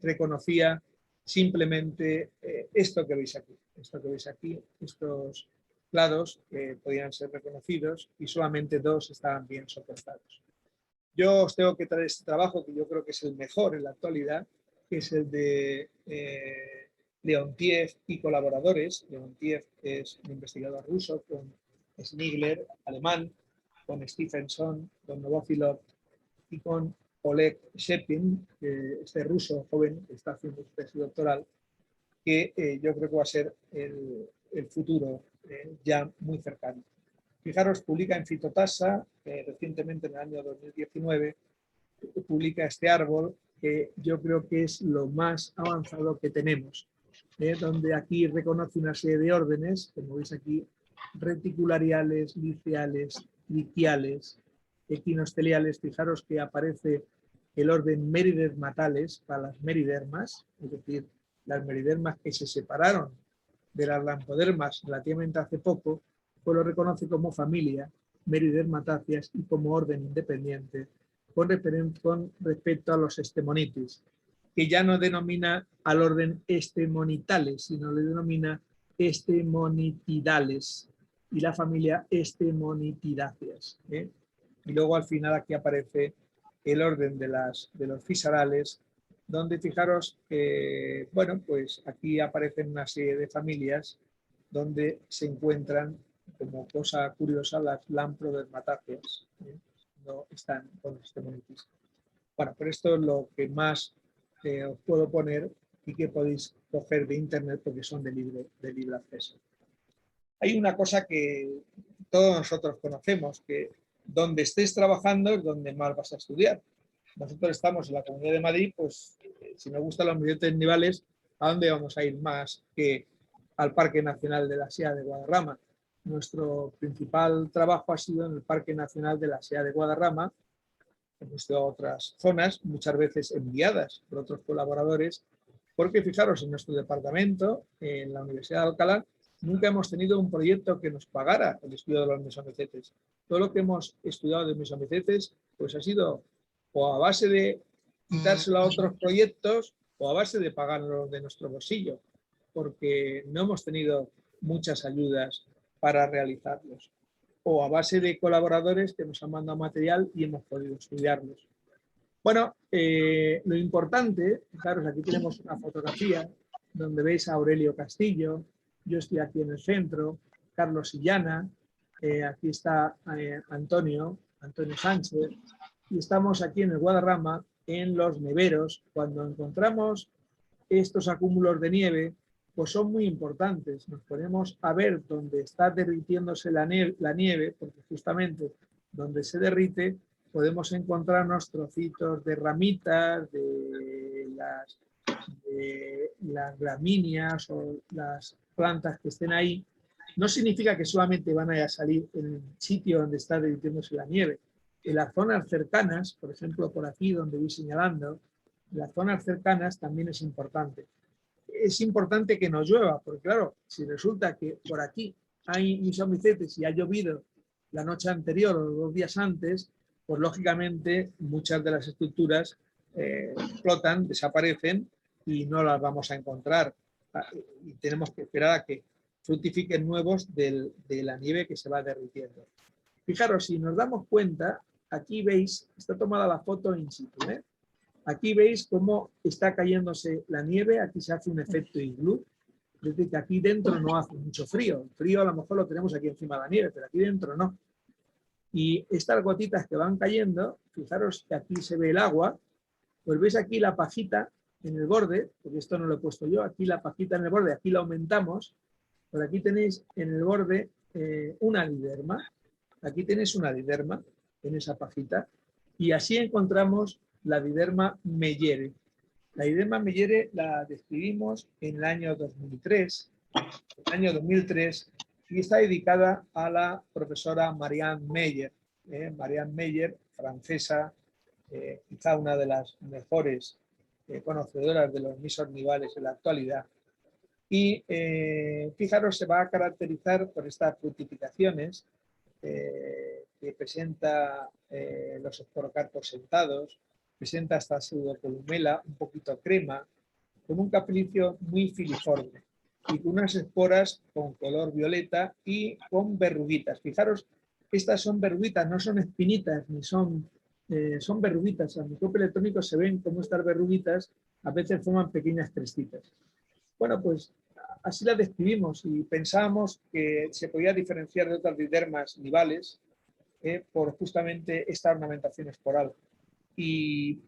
reconocía simplemente esto que veis aquí. Estos clados que podían ser reconocidos y solamente 2 estaban bien soportados. Yo os tengo que traer este trabajo que yo creo que es el mejor en la actualidad, que es el de Leontiev y colaboradores. Leontiev es un investigador ruso con Snigler, alemán, con Stephenson, con Novosilov y con Oleg Shepin, este ruso joven que está haciendo su tesis doctoral, que yo creo que va a ser el futuro ya muy cercano. Fijaros, publica en Fitotasa, recientemente en el año 2019, publica este árbol que yo creo que es lo más avanzado que tenemos, donde aquí reconoce una serie de órdenes, como veis aquí, reticulariales, liceales, triquiales, equinosteliales. Fijaros que aparece el orden meridermatales para las meridermas, es decir, las meridermas que se separaron de las lampodermas relativamente hace poco, pues lo reconoce como familia Meridermatáceas y como orden independiente con respecto a los Estemonitis, que ya no denomina al orden Estemonitales, sino le denomina Estemonitidales y la familia Estemonitidaceas. Y luego al final aquí aparece el orden de los fisarales, donde fijaros que, bueno, pues aquí aparecen una serie de familias donde se encuentran, como cosa curiosa, las lamprodermatáceas. No están con Estemonitis. Bueno, pero esto es lo que más os puedo poner y que podéis coger de internet porque son de libre acceso. Hay una cosa que todos nosotros conocemos, que donde estés trabajando es donde más vas a estudiar. Nosotros estamos en la Comunidad de Madrid, pues si nos gustan los montes nivales, ¿a dónde vamos a ir más que al Parque Nacional de la Sierra de Guadarrama? Nuestro principal trabajo ha sido en el Parque Nacional de la Sierra de Guadarrama. Hemos estudiado otras zonas, muchas veces enviadas por otros colaboradores, porque fijaros, en nuestro departamento, en la Universidad de Alcalá, nunca hemos tenido un proyecto que nos pagara el estudio de los mesomicetes. Todo lo que hemos estudiado de mesomicetes pues ha sido o a base de quitárselo a otros proyectos o a base de pagarlo de nuestro bolsillo, porque no hemos tenido muchas ayudas para realizarlos, o a base de colaboradores que nos han mandado material y hemos podido estudiarlos. Bueno, lo importante, fijaros, aquí tenemos una fotografía donde veis a Aurelio Castillo, yo estoy aquí en el centro, Carlos Illana, aquí está Antonio Sánchez, y estamos aquí en el Guadarrama, en los neveros. Cuando encontramos estos acúmulos de nieve, pues son muy importantes. Nos ponemos a ver dónde está derritiéndose la nieve, porque justamente donde se derrite podemos encontrarnos trocitos de ramitas, de las gramíneas o las plantas que estén ahí. No significa que solamente van a salir en el sitio donde está derritiéndose la nieve. En las zonas cercanas, por ejemplo, por aquí donde voy señalando, en las zonas cercanas también es importante. Es importante que no llueva, porque claro, si resulta que por aquí hay mesomicetes y ha llovido la noche anterior o 2 días antes, pues lógicamente muchas de las estructuras explotan, desaparecen y no las vamos a encontrar. Y tenemos que esperar a que fructifiquen nuevos de la nieve que se va derritiendo. Fijaros, si nos damos cuenta, aquí veis, está tomada la foto in situ, ¿eh? Aquí veis cómo está cayéndose la nieve, aquí se hace un efecto iglú, es decir, que aquí dentro no hace mucho frío. El frío a lo mejor lo tenemos aquí encima de la nieve, pero aquí dentro no. Y estas gotitas que van cayendo, fijaros que aquí se ve el agua, pues veis aquí la pajita en el borde, porque esto no lo he puesto yo, aquí la pajita en el borde, aquí la aumentamos, por aquí tenéis en el borde una diderma, aquí tenéis una diderma en esa pajita, y así encontramos la diderma Meyere. La diderma Meyere la describimos en el año 2003, y está dedicada a la profesora Marianne Meyer. Marianne Meyer, francesa, quizá una de las mejores conocedoras de los mesornivales en la actualidad. Y fijaros, se va a caracterizar por estas fructificaciones que presenta los esporocarpos sentados, presenta esta pseudocolumela un poquito crema, con un capricio muy filiforme y con unas esporas con color violeta y con verruguitas. Fijaros, estas son verruguitas, no son espinitas, ni son verruguitas. Al microscopio electrónico se ven como estas verruguitas a veces forman pequeñas crestitas. Bueno, pues así las describimos y pensábamos que se podía diferenciar de otras didermas nivales por justamente esta ornamentación esporal. Y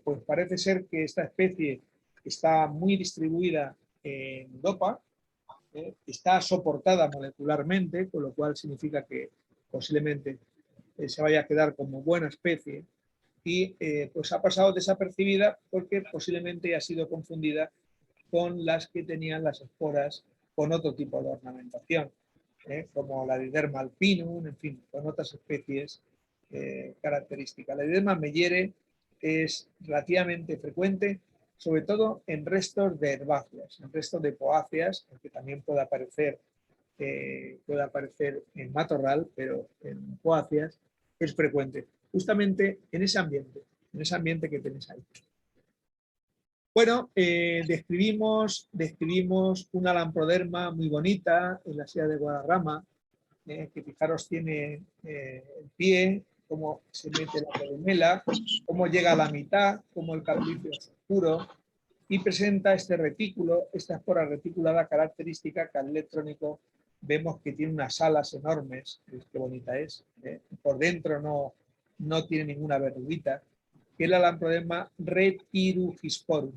pues parece ser que esta especie está muy distribuida en Europa, está soportada molecularmente, con lo cual significa que posiblemente se vaya a quedar como buena especie y pues ha pasado desapercibida porque posiblemente ha sido confundida con las que tenían las esporas con otro tipo de ornamentación, como la Diderma alpinum, en fin, con otras especies características. La Diderma Meyere es relativamente frecuente sobre todo en restos de herbáceas, en restos de poáceas, aunque también puede aparecer en matorral, pero en poáceas es frecuente, justamente en ese ambiente que tenéis ahí. Bueno, describimos una lamproderma muy bonita en la sierra de Guadarrama, que fijaros tiene el pie, cómo se mete la columela, cómo llega a la mitad, cómo el capricio es oscuro, y presenta este retículo, esta espora reticulada característica que al electrónico vemos que tiene unas alas enormes, qué bonita es, por dentro no tiene ninguna verruguita, que es la Lamproderma retirugisporum.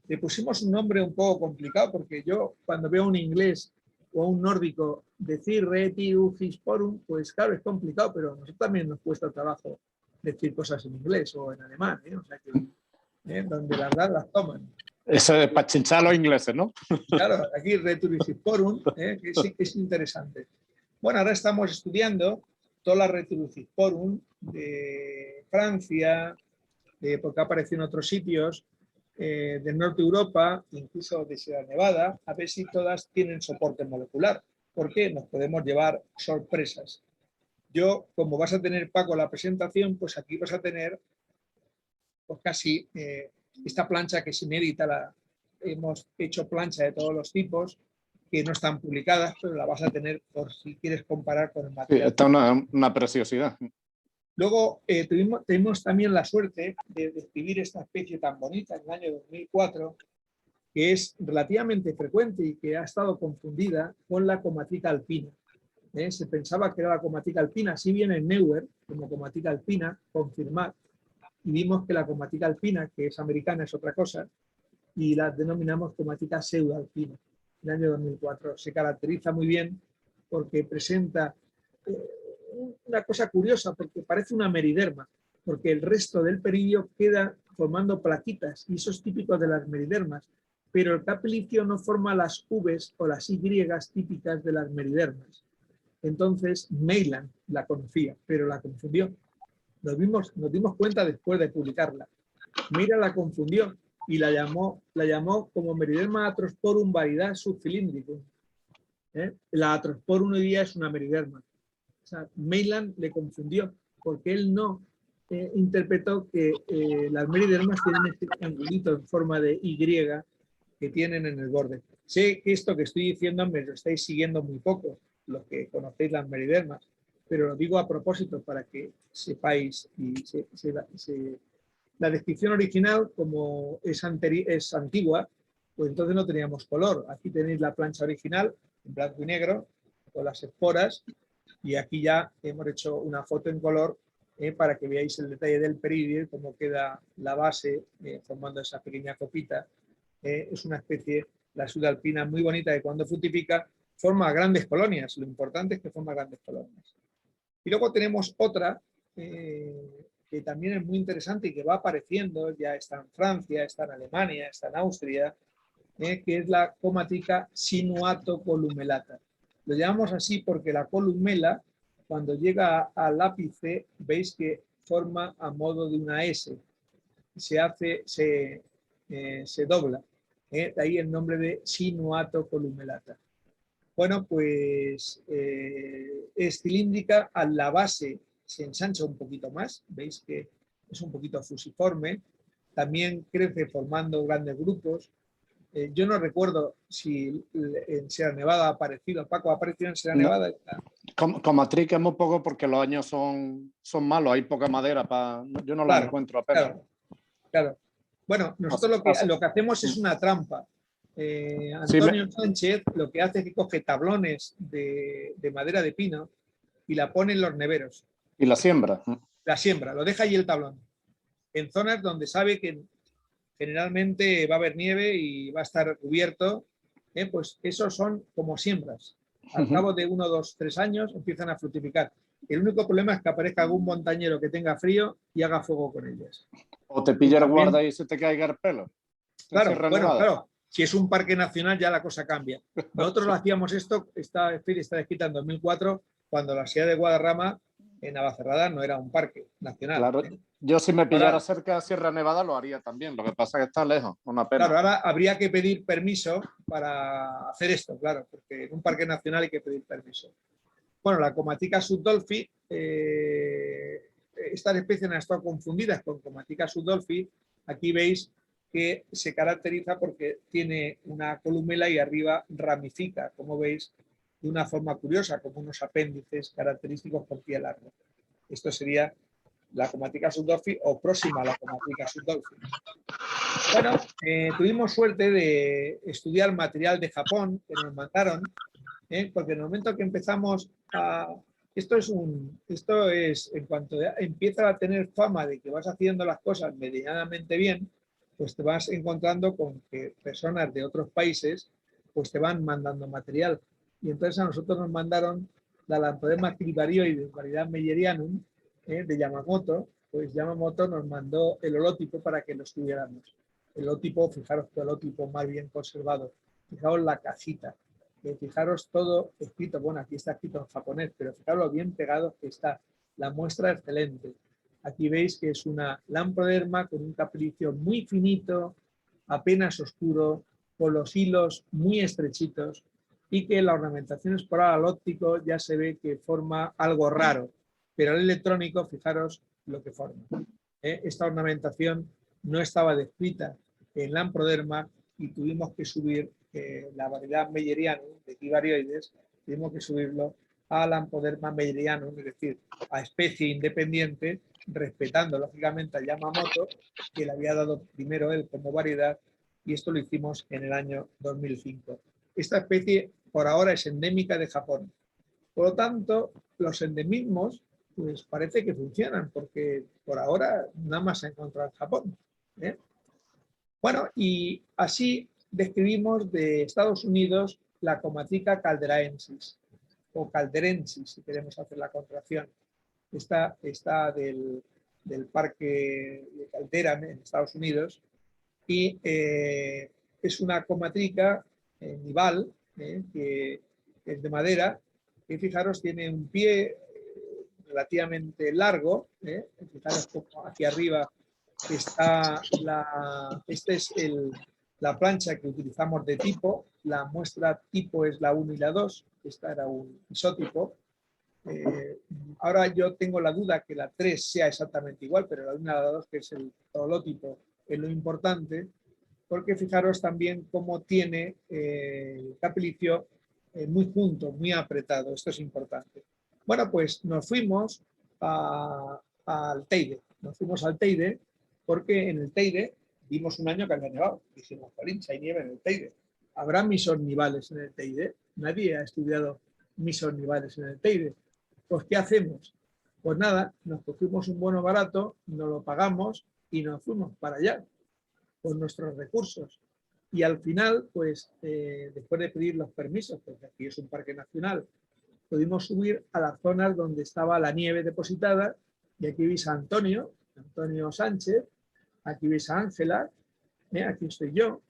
Le pusimos un nombre un poco complicado porque yo cuando veo un inglés o un nórdico decir retirugisporum, pues claro, es complicado, pero a nosotros también nos cuesta trabajo decir cosas en inglés o en alemán, o sea que donde las dan las toman. Eso es para chinchar a los ingleses, ¿no? Claro, aquí Retirugisporum, que sí que es interesante. Bueno, ahora estamos estudiando toda la Retirugisporum de Francia, porque ha aparecido en otros sitios, del norte de Europa, incluso de Sierra Nevada, a ver si todas tienen soporte molecular, porque nos podemos llevar sorpresas. Yo, como vas a tener, Paco, la presentación, pues aquí vas a tener pues casi esta plancha que es inédita, hemos hecho plancha de todos los tipos, que no están publicadas, pero la vas a tener por si quieres comparar con el material. Sí, esta es una preciosidad. Luego tuvimos también la suerte de describir esta especie tan bonita en el año 2004, que es relativamente frecuente y que ha estado confundida con la comatica alpina. Se pensaba que era la comatica alpina, si bien en Neuer, como comatica alpina, confirmar, y vimos que la comatica alpina, que es americana, es otra cosa, y la denominamos comatica pseudoalpina. En el año 2004 se caracteriza muy bien porque presenta una cosa curiosa, porque parece una meriderma, porque el resto del peridio queda formando plaquitas, y eso es típico de las meridermas, pero el capilicio no forma las Vs o las Y típicas de las meridermas. Entonces Meiland la conocía, pero la confundió. Nos dimos cuenta después de publicarla. Mira, la confundió y la llamó como Meriderma atrosporum variedad subcilíndricum. La atrosporum hoy día es una meriderma. O sea, Meiland le confundió porque él no interpretó que las meridermas tienen este angulito en forma de Y que tienen en el borde. Sé que esto que estoy diciendo me lo estáis siguiendo muy poco, los que conocéis las meridermas, pero lo digo a propósito para que sepáis y la descripción original, como es antigua, pues entonces no teníamos color. Aquí tenéis la plancha original en blanco y negro con las esporas, y aquí ya hemos hecho una foto en color para que veáis el detalle del peridio, cómo queda la base formando esa pequeña copita. Es una especie, la pseudoalpina, muy bonita, que cuando frutifica forma grandes colonias. Lo importante es que forma grandes colonias. Y luego tenemos otra que también es muy interesante y que va apareciendo, ya está en Francia, está en Alemania, está en Austria, que es la comatica sinuato-columelata. Lo llamamos así porque la columela, cuando llega al ápice, veis que forma a modo de una S, se dobla. De ahí el nombre de sinuato-columelata. Bueno, pues es cilíndrica, a la base se ensancha un poquito más, veis que es un poquito fusiforme, también crece formando grandes grupos. Yo no recuerdo si en Sierra Nevada ha aparecido. Paco, ¿ha aparecido en Sierra Nevada? Comatrica es muy poco porque los años son malos, hay poca madera, yo no la encuentro apenas. Claro. Bueno, nosotros lo que hacemos es una trampa. Antonio Sánchez lo que hace es que coge tablones de madera de pino y la pone en los neveros. Y la siembra. La siembra, lo deja allí el tablón. En zonas donde sabe que generalmente va a haber nieve y va a estar cubierto, pues esos son como siembras. Al cabo de 1, 2, 3 años empiezan a fructificar. El único problema es que aparezca algún montañero que tenga frío y haga fuego con ellas. O te pilla el guarda y se te caiga el pelo. Claro. Si es un parque nacional ya la cosa cambia. Nosotros lo hacíamos esto, esta especie está descrita en 2004, cuando la Sierra de Guadarrama en Navacerrada no era un parque nacional. Claro, yo si me pillara cerca de Sierra Nevada lo haría también, lo que pasa es que está lejos, una pena. Claro, ahora habría que pedir permiso para hacer esto, claro, porque en un parque nacional hay que pedir permiso. Bueno, la Comatica subdolphi, estas especies han estado confundidas con Comatica subdolphi. Aquí veis que se caracteriza porque tiene una columela y arriba ramifica, como veis, de una forma curiosa, como unos apéndices característicos con pie largo. Esto sería la Comatica subdolphi o próxima a la Comatica subdolphi. Bueno, tuvimos suerte de estudiar material de Japón que nos mandaron, porque en el momento que empezamos a... Esto es en cuanto empieza a tener fama de que vas haciendo las cosas medianamente bien, pues te vas encontrando con que personas de otros países pues te van mandando material. Y entonces a nosotros nos mandaron la Lanthoderma cribarioides, variedad meyerianum, de Yamamoto. Pues Yamamoto nos mandó el holotipo para que lo estudiáramos. El holotipo, fijaros que holotipo más bien conservado. Fijaos la cajita. Fijaros todo escrito, bueno, aquí está escrito en japonés, pero fijaros lo bien pegado que está. La muestra excelente. Aquí veis que es una Lamproderma con un capricio muy finito, apenas oscuro, con los hilos muy estrechitos y que la ornamentación esporal al óptico ya se ve que forma algo raro, pero al electrónico, fijaros lo que forma. Esta ornamentación no estaba descrita en Lamproderma y tuvimos que subir la variedad meyerianum de cribarioides, tuvimos que subirlo a Lamproderma meyerianum, es decir, a especie independiente, respetando lógicamente a Yamamoto, que le había dado primero él como variedad, y esto lo hicimos en el año 2005. Esta especie por ahora es endémica de Japón. Por lo tanto, los endemismos pues parece que funcionan, porque por ahora nada más se encuentra en Japón. Bueno, y así describimos de Estados Unidos la Comatica calderaensis, o calderensis, si queremos hacer la contracción. Esta está del Parque de Caldera en Estados Unidos y es una comatrica nival que es de madera, que fijaros tiene un pie relativamente largo. Fijaros como aquí arriba está esta es la plancha que utilizamos de tipo. La muestra tipo es la 1 y la 2. Esta era un isótipo. Ahora yo tengo la duda que la 3 sea exactamente igual, pero la 1 y la 2, que es el holotipo, es lo importante, porque fijaros también cómo tiene el capilicio muy junto, muy apretado. Esto es importante. Bueno, pues nos fuimos al Teide. Nos fuimos al Teide porque en el Teide vimos un año que había nevado. Dijimos, jolín, si hay nieve en el Teide. ¿Habrá misonivales en el Teide? Nadie ha estudiado misonivales en el Teide. Pues, ¿qué hacemos? Pues nada, nos cogimos un bono barato, nos lo pagamos y nos fuimos para allá con nuestros recursos. Y al final, pues, después de pedir los permisos, porque aquí es un parque nacional, pudimos subir a las zonas donde estaba la nieve depositada. Y aquí veis a Antonio Sánchez, aquí veis a Ángela, aquí estoy yo.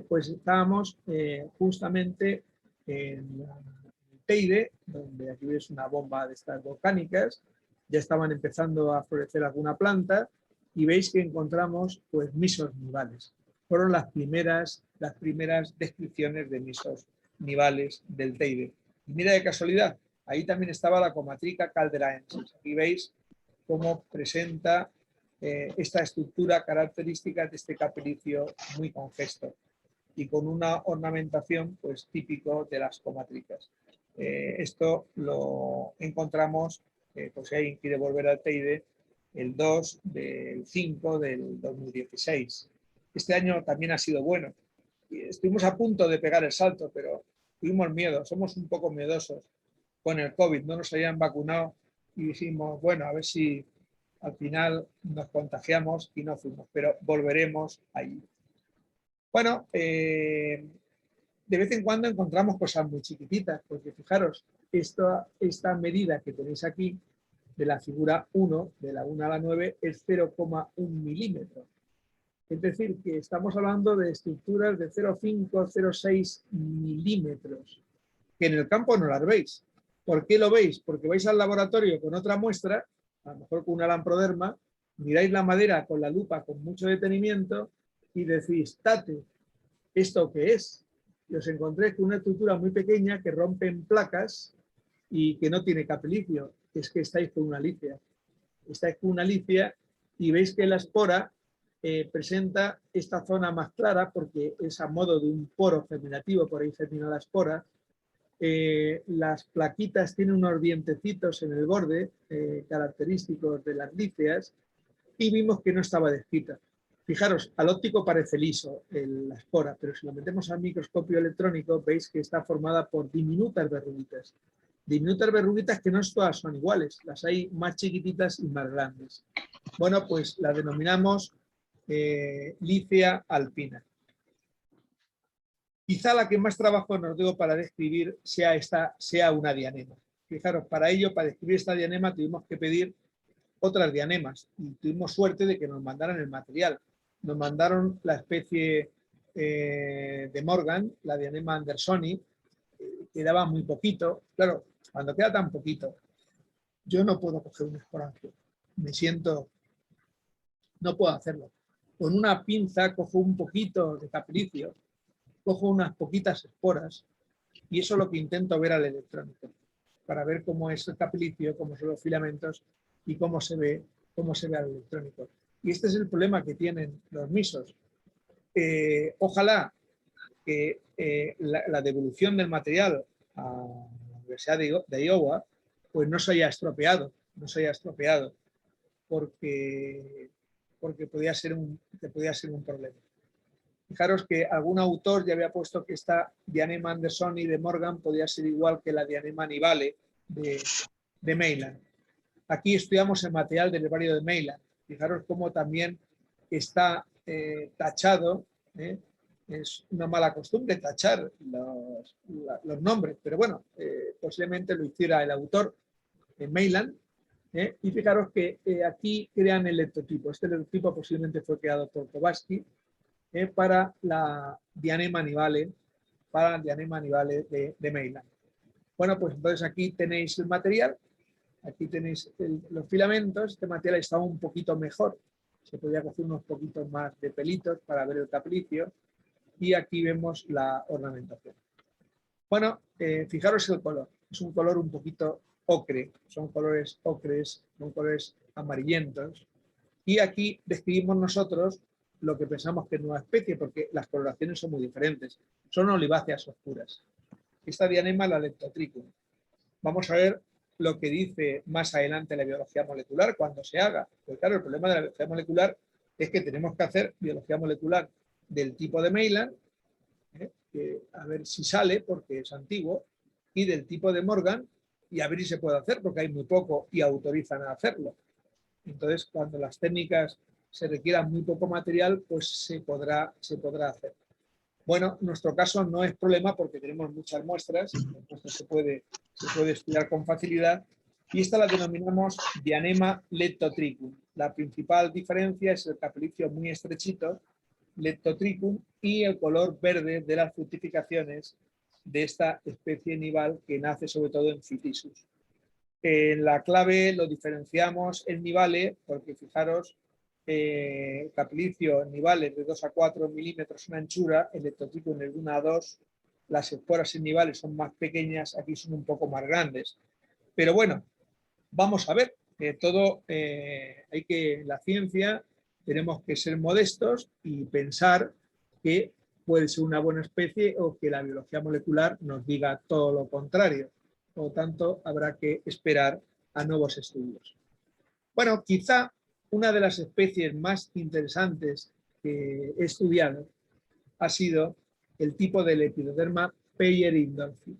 Pues estábamos justamente en el Teide, donde aquí veis una bomba de estas volcánicas. Ya estaban empezando a florecer alguna planta y veis que encontramos pues misos nivales. Fueron las primeras descripciones de misos nivales del Teide. Y mira de casualidad, ahí también estaba la Comatrica calderaensis. Aquí veis cómo presenta esta estructura característica de este capilicio muy congesto y con una ornamentación pues típico de las comatricas. Esto lo encontramos, pues si alguien quiere volver al Teide, el 2 del 5 del 2016. Este año también ha sido bueno. Estuvimos a punto de pegar el salto, pero tuvimos miedo, somos un poco miedosos con el COVID, no nos habían vacunado y dijimos, bueno, a ver si al final nos contagiamos y no fuimos, pero volveremos allí. Bueno, de vez en cuando encontramos cosas muy chiquititas, porque fijaros, esta medida que tenéis aquí de la figura 1, de la 1 a la 9, es 0,1 milímetro. Es decir, que estamos hablando de estructuras de 0,5, 0,6 milímetros, que en el campo no las veis, ¿Por qué lo veis? Porque vais al laboratorio con otra muestra, a lo mejor con una lamproderma, miráis la madera con la lupa con mucho detenimiento y decís, tate, ¿esto qué es? Y os encontréis con una estructura muy pequeña que rompe en placas y que no tiene capilicio. Es que estáis con una licia. Estáis con una licia y veis que la espora presenta esta zona más clara porque es a modo de un poro germinativo, por ahí germina la espora. Las plaquitas tienen unos dientecitos en el borde característicos de las líceas y vimos que no estaba descrita. Fijaros, al óptico parece liso la espora, pero si lo metemos al microscopio electrónico veis que está formada por diminutas verruguitas. Diminutas verruguitas que no todas son iguales, las hay más chiquititas y más grandes. Bueno, pues la denominamos lícea alpina. Quizá la que más trabajo nos dio para describir sea una dianema. Fijaros, para ello, para describir esta dianema tuvimos que pedir otras dianemas y tuvimos suerte de que nos mandaran el material. Nos mandaron la especie de Morgan, la dianema andersoni, que daba muy poquito. Claro, cuando queda tan poquito, yo no puedo coger un esporangio. Me siento, no puedo hacerlo. Con una pinza cojo un poquito de capilicio, cojo unas poquitas esporas y eso es lo que intento ver al electrónico, para ver cómo es el capilicio, cómo son los filamentos y cómo se ve al electrónico. Y este es el problema que tienen los misos. Ojalá que la devolución del material a la Universidad de Iowa pues no se haya estropeado, porque podía ser un problema. Fijaros que algún autor ya había puesto que esta dianema andersoni de Morgan podía ser igual que la dianema nivale de Meylan. Aquí estudiamos el material del herbario de Meylan. Fijaros cómo también está tachado. Es una mala costumbre tachar los nombres, pero bueno, posiblemente lo hiciera el autor en Meylan. Y fijaros que aquí crean el leptotipo. Este leptotipo posiblemente fue creado por Kowalski para la dianema nivale, de Meylan. Bueno, pues entonces aquí tenéis el material, aquí tenéis los filamentos. Este material estaba un poquito mejor, se podía coger unos poquitos más de pelitos para ver el capilicio y aquí vemos la ornamentación. Bueno, fijaros el color, es un color un poquito ocre, son colores ocres, son colores amarillentos y aquí describimos nosotros lo que pensamos que es nueva especie, porque las coloraciones son muy diferentes. Son oliváceas oscuras. Esta dianema es la Leptotrichum. Vamos a ver lo que dice más adelante la biología molecular cuando se haga. Porque claro, el problema de la biología molecular es que tenemos que hacer biología molecular del tipo de Meylan, a ver si sale, porque es antiguo, y del tipo de Morgan, y a ver si se puede hacer, porque hay muy poco y autorizan a hacerlo. Entonces, cuando las técnicas se requiera muy poco material, pues se podrá hacer. Bueno, nuestro caso no es problema porque tenemos muchas muestras, entonces se puede estudiar con facilidad y esta la denominamos dianema Leptotrichum. La principal diferencia es el capilicio muy estrechito, Leptotrichum, y el color verde de las fructificaciones de esta especie nival que nace sobre todo en Phytisus. En la clave lo diferenciamos en nivale porque fijaros, capilicio en nivales de 2 a 4 milímetros en anchura, el Leptotrichum es de 1 a 2, las esporas en nivales son más pequeñas, aquí son un poco más grandes. Pero bueno, vamos a ver, en la ciencia tenemos que ser modestos y pensar que puede ser una buena especie o que la biología molecular nos diga todo lo contrario. Por lo tanto, habrá que esperar a nuevos estudios. Bueno, quizá una de las especies más interesantes que he estudiado ha sido el tipo de Lepidoderma Peyer-Indolfi.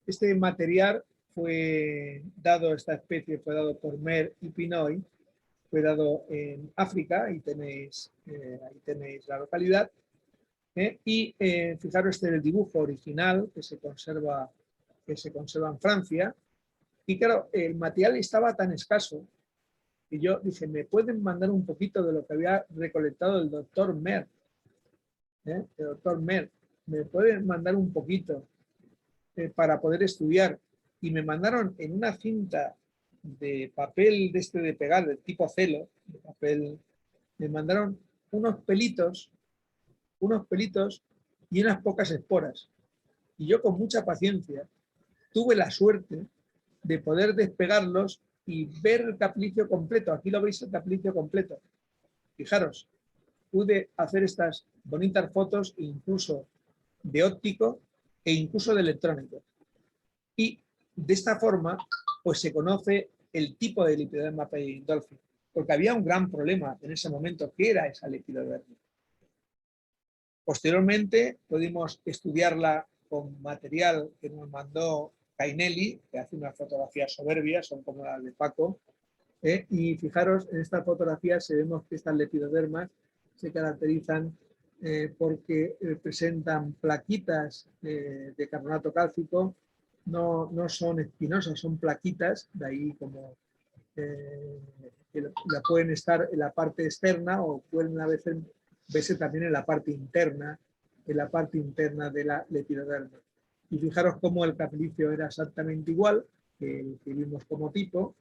Este material esta especie fue dado por Mer y Pinoy, fue dado en África, ahí tenéis la localidad, y fijaros, este es el dibujo original que se conserva en Francia, y claro, el material estaba tan escaso que yo dije, ¿me pueden mandar un poquito de lo que había recolectado el doctor Mer? El doctor Mer, ¿me pueden mandar un poquito para poder estudiar? y me mandaron en una cinta de papel de pegar, de tipo celo, de papel, me mandaron unos pelitos y unas pocas esporas. Y yo con mucha paciencia tuve la suerte de poder despegarlos y ver el caplicio completo. Aquí lo veis el caplicio completo. Fijaros, pude hacer estas bonitas fotos incluso de óptico e incluso de electrónico. Y de esta forma, pues se conoce el tipo de Lepidoderma perindolfi, porque había un gran problema en ese momento, ¿qué era esa Lepidoderma? Posteriormente pudimos estudiarla con material que nos mandó Cainelli, que hace unas fotografías soberbias, son como las de Paco, y fijaros, en estas fotografías vemos que estas lepidodermas se caracterizan porque presentan plaquitas de carbonato cálcico, no son espinosas, son plaquitas, de ahí como que la pueden estar en la parte externa o pueden a veces verse también en la parte interna de la lepidoderma. Y fijaros cómo el caplicio era exactamente igual que el que vimos como tipo,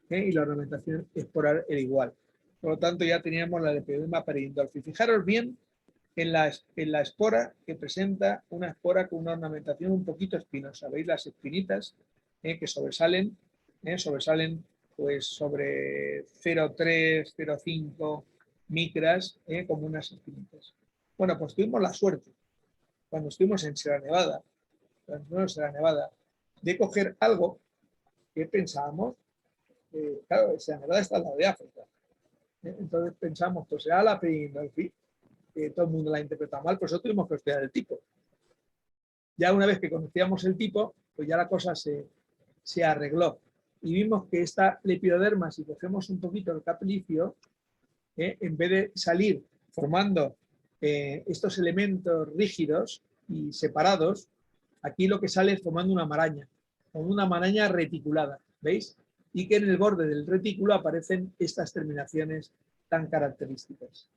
y la ornamentación esporal era igual. Por lo tanto, ya teníamos la Lepidoderma perindolfi. Fijaros bien en la espora, que presenta una espora con una ornamentación un poquito espinosa. ¿Veis las espinitas que sobresalen? Sobresalen pues sobre 0,3, 0,5 micras, como unas espinitas. Bueno, pues tuvimos la suerte, cuando estuvimos en Sierra Nevada, de coger algo que pensábamos, claro, Sierra Nevada está al lado de África. Entonces pensamos, pues será la perindolfi, que todo el mundo la interpreta mal, por eso tuvimos que estudiar el tipo. Ya una vez que conocíamos el tipo, pues ya la cosa se arregló. Y vimos que esta lepidoderma, si cogemos un poquito el caplicio, en vez de salir formando estos elementos rígidos y separados, aquí lo que sale es formando una maraña reticulada, ¿veis? Y que en el borde del retículo aparecen estas terminaciones tan características.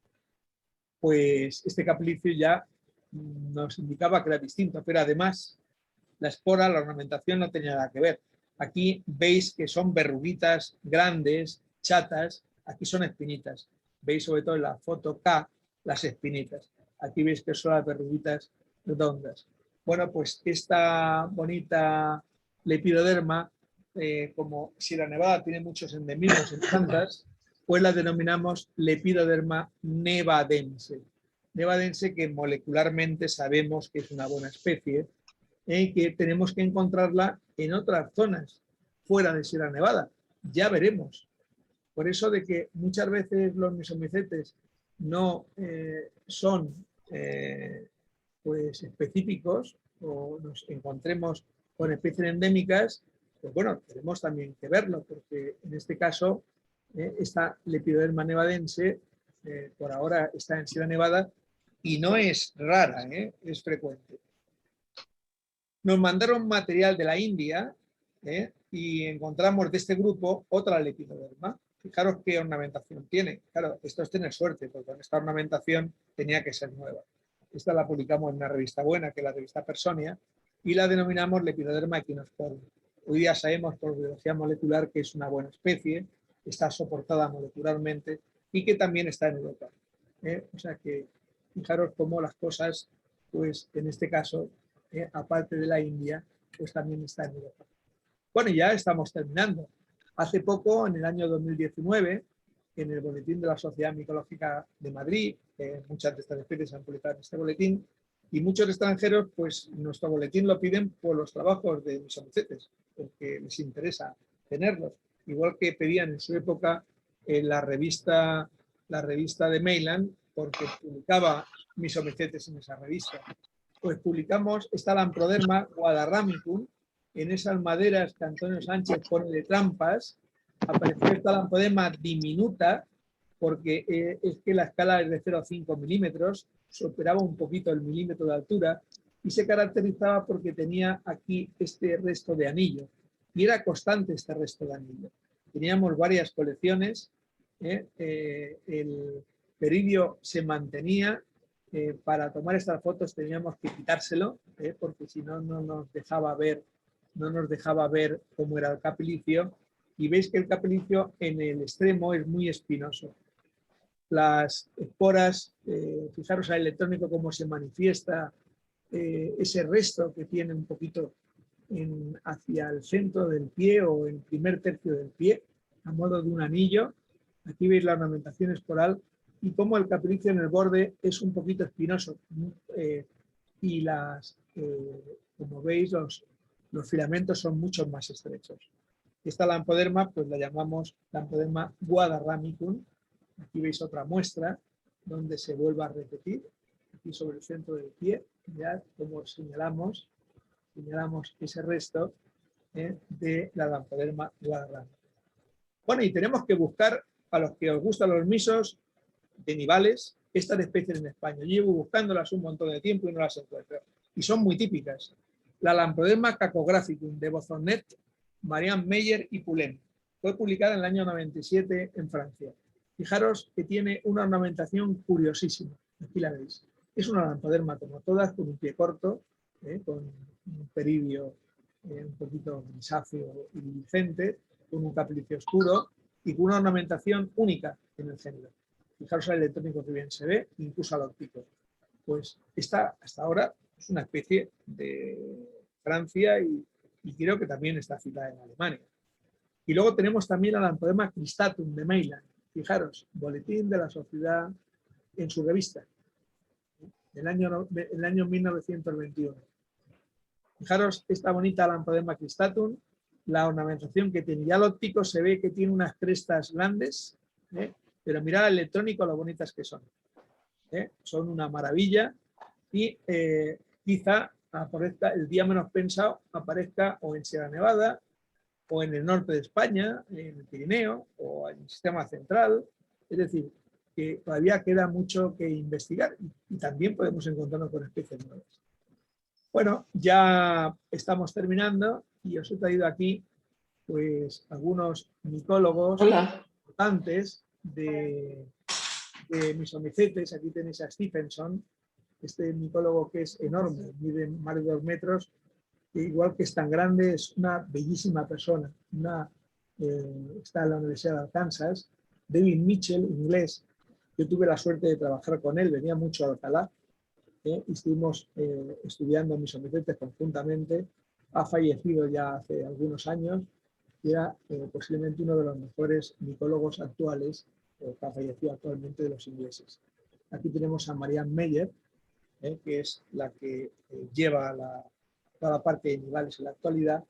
Pues este caplicio ya nos indicaba que era distinto, pero además la espora, la ornamentación no tenía nada que ver. Aquí veis que son verruguitas grandes, chatas, aquí son espinitas. Veis sobre todo en la foto K las espinitas. Aquí veis que son las verruguitas redondas. Bueno, pues esta bonita lepidoderma, como Sierra Nevada tiene muchos endemismos en plantas, pues la denominamos Lepidoderma nevadense. Nevadense, que molecularmente sabemos que es una buena especie, que tenemos que encontrarla en otras zonas fuera de Sierra Nevada. Ya veremos. Por eso de que muchas veces los mesomicetes no son pues específicos o nos encontremos con especies endémicas, pues bueno, tenemos también que verlo, porque en este caso esta Lepidoderma nevadense por ahora está en Sierra Nevada y no es rara, es frecuente. Nos mandaron material de la India y encontramos de este grupo otra Lepidoderma. Fijaros qué ornamentación tiene. Claro, esto es tener suerte, porque con esta ornamentación tenía que ser nueva. Esta la publicamos en una revista buena, que es la revista Personia, y la denominamos Lepidoderma equinosporum. Hoy día sabemos por biología molecular que es una buena especie, está soportada molecularmente y que también está en Europa. O sea que fijaros cómo las cosas, pues en este caso, aparte de la India, pues también está en Europa. Bueno, ya estamos terminando. Hace poco, en el año 2019, en el boletín de la Sociedad Micológica de Madrid, muchas de estas especies se han publicado en este boletín, y muchos extranjeros, pues nuestro boletín lo piden por los trabajos de mesomicetes, porque les interesa tenerlos. Igual que pedían en su época la revista de Mailand, porque publicaba mesomicetes en esa revista. Pues publicamos esta Lamproderma guadarramicum, en esas maderas que Antonio Sánchez pone de trampas. Apareció esta Lamproderma diminuta, porque es que la escala es de 0,5 milímetros, superaba un poquito el milímetro de altura y se caracterizaba porque tenía aquí este resto de anillo. Y era constante este resto de anillo. Teníamos varias colecciones, el peridio se mantenía. Para tomar estas fotos teníamos que quitárselo, porque si no, no nos dejaba ver no nos dejaba ver cómo era el capilicio, y veis que el capilicio en el extremo es muy espinoso. Las esporas, fijaros al electrónico cómo se manifiesta, ese resto que tiene un poquito hacia el centro del pie o el primer tercio del pie, a modo de un anillo. Aquí veis la ornamentación esporal y cómo el capilicio en el borde es un poquito espinoso. Y como veis, los filamentos son mucho más estrechos. Esta lampoderma, pues la llamamos lampoderma guadarramicum. Aquí veis otra muestra donde se vuelve a repetir, aquí sobre el centro del pie. Mirad cómo señalamos ese resto de la lampoderma guadarramicum. Bueno, y tenemos que buscar, a los que os gustan los misos de nivales, estas especies en España. Yo llevo buscándolas un montón de tiempo y no las encuentro. Y son muy típicas. La lampoderma cacographicum de Bozonnet, Marianne Meyer y Poulain. Fue publicada en el año 97 en Francia. Fijaros que tiene una ornamentación curiosísima. Aquí la veis. Es una lampoderma como todas, con un pie corto, con un peridio un poquito grisáceo y luiscente, con un capilicio oscuro y con una ornamentación única en el género. Fijaros el electrónico que bien se ve, incluso al óptico. Pues esta hasta ahora es una especie de Francia y creo que también está citada en Alemania. Y luego tenemos también la lampoderma cristatum de Meylan. Fijaros, boletín de la sociedad en su revista, el año 1921. Fijaros esta bonita lampoderma cristatum, la ornamentación que tiene. Ya al óptico se ve que tiene unas crestas grandes, pero mirad al electrónico lo bonitas que son. Son una maravilla y quizá aparezca, el día menos pensado aparezca o en Sierra Nevada o en el norte de España, en el Pirineo o en el sistema central. Es decir, que todavía queda mucho que investigar y también podemos encontrarnos con especies nuevas. Bueno, ya estamos terminando y os he traído aquí pues algunos micólogos importantes de misomicetes. Aquí tenéis a Stephenson, este micólogo que es enorme, mide más de 2 metros, e igual que es tan grande, es una bellísima persona. Está en la Universidad de Arkansas. David Mitchell, inglés, yo tuve la suerte de trabajar con él, venía mucho a Alcalá, y estuvimos estudiando misomicetes conjuntamente. Ha fallecido ya hace algunos años y era posiblemente uno de los mejores micólogos actuales, que ha fallecido actualmente, de los ingleses. Aquí tenemos a Marianne Meyer, que es la que lleva toda la parte de nivales en la actualidad.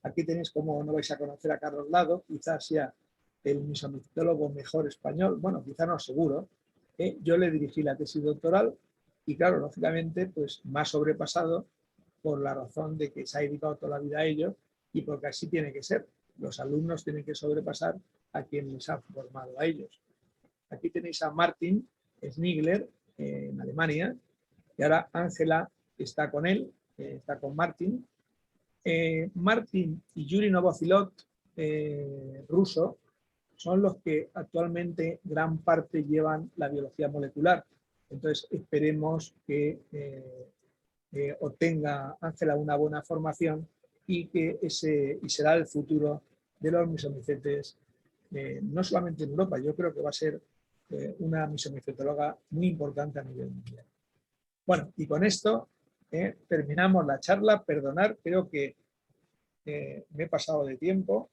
Aquí tenéis, como no vais a conocer a Carlos Lado, quizás sea el misomicetólogo mejor español, bueno, quizás no, seguro. Yo le dirigí la tesis doctoral y claro, lógicamente, pues más sobrepasado por la razón de que se ha dedicado toda la vida a ello y porque así tiene que ser. Los alumnos tienen que sobrepasar a quien les ha formado a ellos. Aquí tenéis a Martin Snigler en Alemania y ahora Ángela está con él, está con Martin. Martin y Yuri Novocilov, ruso, son los que actualmente gran parte llevan la biología molecular. Entonces esperemos que obtenga Ángela una buena formación y que será el futuro de los misomicetes, no solamente en Europa. Yo creo que va a ser una misomicetóloga muy importante a nivel mundial. Bueno, y con esto terminamos la charla. Perdonar, creo que me he pasado de tiempo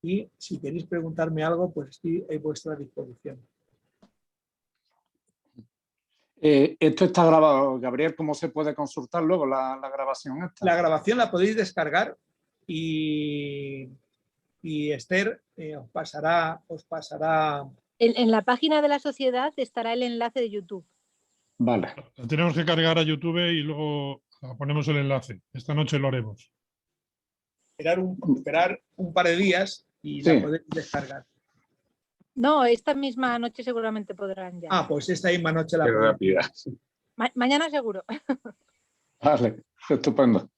y si queréis preguntarme algo, pues estoy a vuestra disposición. Esto está grabado, Gabriel. ¿Cómo se puede consultar luego la grabación esta? La grabación la podéis descargar y Esther os pasará... En la página de la sociedad estará el enlace de YouTube. Vale. La tenemos que cargar a YouTube y luego ponemos el enlace. Esta noche lo haremos. Esperar un par de días y sí, la podéis descargar. No, esta misma noche seguramente podrán ya. Ah, pues esta misma noche la Qué rápida. Mañana seguro. Vale, estupendo.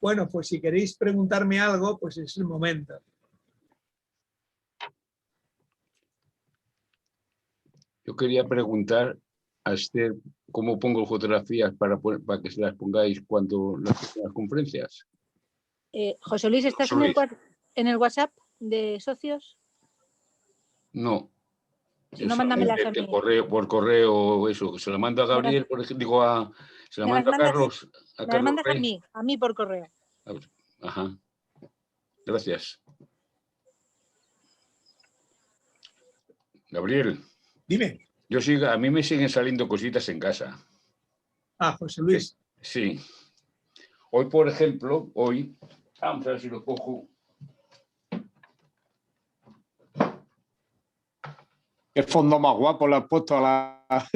Bueno, pues si queréis preguntarme algo, pues es el momento. Yo quería preguntar a Esther cómo pongo fotografías para que se las pongáis cuando las conferencias. José Luis, ¿estás José Luis. en el WhatsApp de socios? No. Si no, mándamelas a mí. Por correo, eso. Se lo mando a Gabriel, por ejemplo, digo se lo mando a Carlos. Me las mandas a mí por correo. Ajá. Gracias. Gabriel. Dime. A mí me siguen saliendo cositas en casa. José Luis. Sí. Hoy, por ejemplo, vamos a ver si lo cojo. ¿Qué fondo más guapo le has puesto a la...?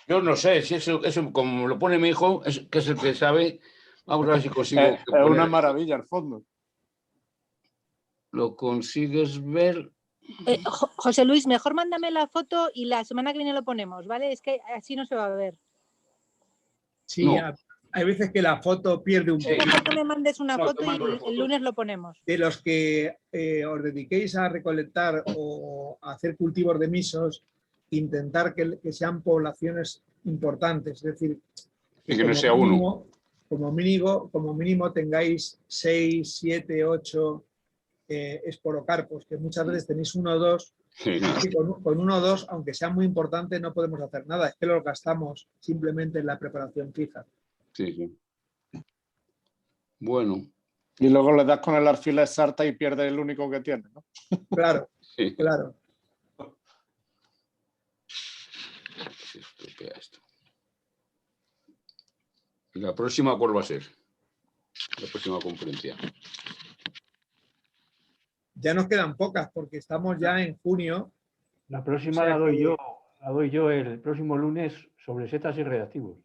Yo no sé, si eso como lo pone mi hijo, que es el que sabe, vamos a ver si consigo. Es una maravilla el fondo. ¿Lo consigues ver? José Luis, mejor mándame la foto y la semana que viene lo ponemos, ¿vale? Es que así no se va a ver. Sí, no. Hay veces que la foto pierde un poco. Mejor que me mandes una foto y el lunes lo ponemos. De los que os dediquéis a recolectar o a hacer cultivos de misos, intentar que sean poblaciones importantes, es decir, que no sea uno. Como mínimo tengáis 6, 7, 8 esporocarpos, que muchas veces tenéis 1 o 2. Sí. Con 1 o 2, aunque sea muy importante, no podemos hacer nada. Es que lo gastamos simplemente en la preparación fija. Sí, sí. Bueno. Y luego le das con el alfiler sarta y pierdes el único que tiene, ¿no? Claro, sí. Claro. La próxima, ¿cuál va a ser? La próxima conferencia. Ya nos quedan pocas porque estamos ya en junio. La próxima la doy yo el próximo lunes sobre setas y reactivos.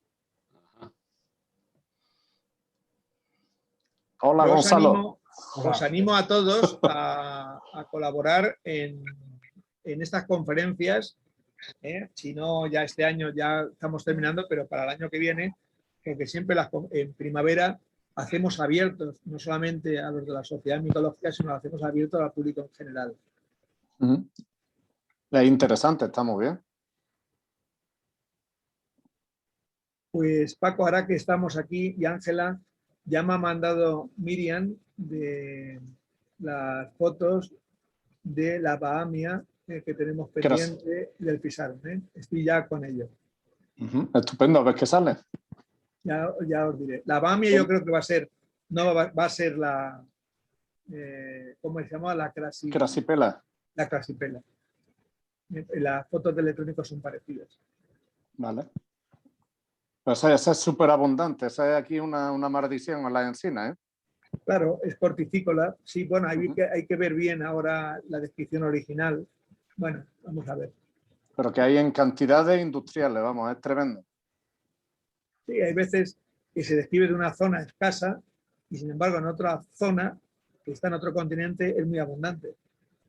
Hola, Gonzalo. Os animo a todos a colaborar en estas conferencias. Si no, ya este año ya estamos terminando, pero para el año que viene, porque siempre en primavera hacemos abiertos, no solamente a los de la sociedad micológica, sino lo hacemos abierto al público en general. Es interesante, está muy bien. Pues Paco, ahora que estamos aquí y Ángela, ya me ha mandado Miriam de las fotos de la Bahamia que tenemos pendiente del Pizarro. Estoy ya con ello. Estupendo, a ver qué sale. Ya os diré. La Bahamia yo creo que va a ser la... ¿cómo se llama? La crasipela. La crasipela. Las fotos de electrónicos son parecidas. Vale. Pues esa es súper abundante. Esa es aquí una maldición en la encina, ¿eh? Claro, es corticícola. Sí, bueno, hay que ver bien ahora la descripción original. Bueno, vamos a ver. Pero que hay en cantidades industriales, vamos, es tremendo. Sí, hay veces que se describe de una zona escasa y sin embargo en otra zona, que está en otro continente, es muy abundante.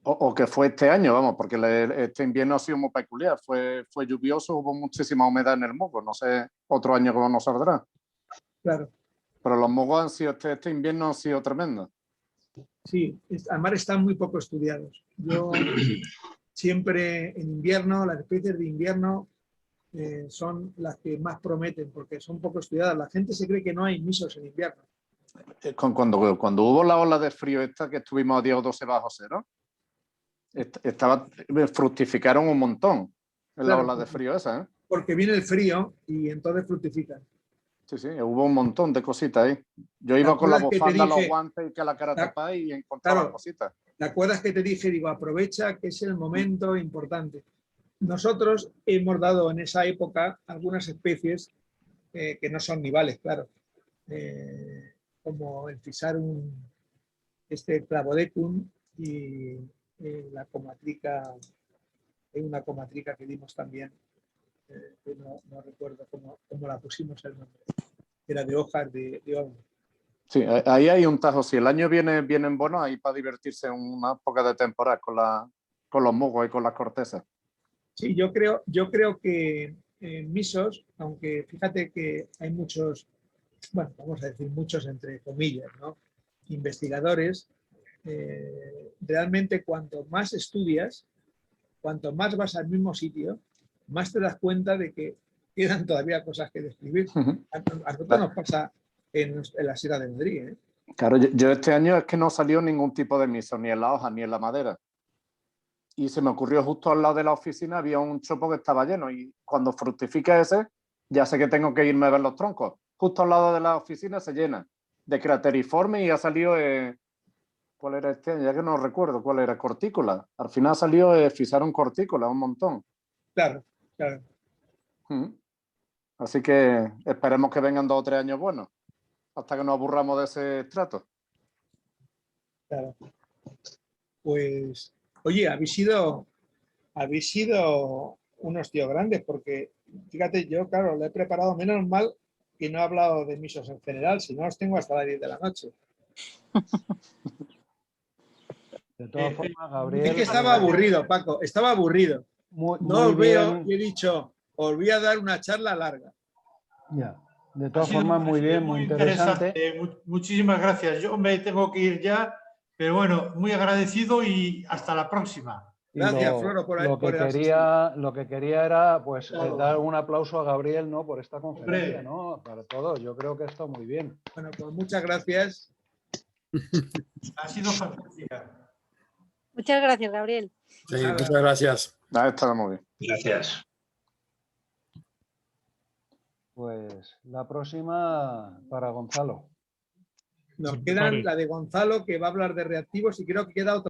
O que fue este año, vamos, porque este invierno ha sido muy peculiar. Fue lluvioso, hubo muchísima humedad en el mogo. No sé otro año cómo nos saldrá. Claro. Pero los mogos han sido, este invierno han sido tremendos. Sí, además están muy poco estudiados. Yo siempre en invierno, las especies de invierno son las que más prometen porque son poco estudiadas. La gente se cree que no hay misos en invierno. Cuando hubo la ola de frío esta, que estuvimos a 10 o 12 bajo cero, fructificaron un montón en la ola de frío esa, ¿eh? Porque viene el frío y entonces fructifican. Sí, sí, hubo un montón de cositas ahí. Yo iba con la bufanda, los guantes y que la cara tapada y encontraba cositas. ¿Te acuerdas que te dije? Digo, aprovecha que es el momento importante. Nosotros hemos dado en esa época algunas especies que no son nivales, claro. Como el Physarum, Clavodecum y la comatrica, hay una comatrica que dimos también, que no recuerdo cómo la pusimos el nombre, era de hojas de olmo. Sí, ahí hay un tajo. Si el año viene en bono, ahí para divertirse una época de temporada con los musgos y con las cortezas. Sí, yo creo que misos, aunque fíjate que hay muchos, bueno, vamos a decir muchos entre comillas, ¿no? Investigadores, realmente cuanto más estudias, cuanto más vas al mismo sitio, más te das cuenta de que quedan todavía cosas que describir. Ujú. A nosotros nos pasa en la Sierra de Madrid, ¿eh? Claro, yo este año es que no salió ningún tipo de emiso, ni en la hoja, ni en la madera. Y se me ocurrió justo al lado de la oficina, había un chopo que estaba lleno. Y cuando fructifique ese, ya sé que tengo que irme a ver los troncos. Justo al lado de la oficina se llena de crateriforme y ha salido, ¿cuál era este año? Ya que no recuerdo cuál era, cortícola. Al final salió Physarum cortícola, un montón. Claro, claro. Así que esperemos que vengan 2 o 3 años buenos, hasta que nos aburramos de ese estrato. Claro. Pues, oye, habéis sido unos tíos grandes, porque fíjate, yo, claro, lo he preparado, menos mal que no he hablado de misos en general, si no os tengo hasta las 10 de la noche. De todas formas, Gabriel. Es que estaba aburrido, Paco, estaba aburrido. Muy, No muy os veo bien. y he dicho, os voy a dar una charla larga. Ya. De Ha todas sido formas, muy bien, muy interesante. Muchísimas gracias. Yo me tengo que ir ya, pero bueno, muy agradecido y hasta la próxima. Y Gracias, Floro, por lo que quería era pues dar un aplauso a Gabriel, ¿no? Por esta conferencia, Hombre. ¿no? Para todos. Yo creo que está muy bien. Bueno, pues muchas gracias. Ha sido fantástica. Muchas gracias, Gabriel. Sí, muchas gracias. Ha estado muy bien. Gracias. Pues la próxima para Gonzalo. Nos Se quedan prepare. la de Gonzalo, que va a hablar de reactivos, y creo que queda otra.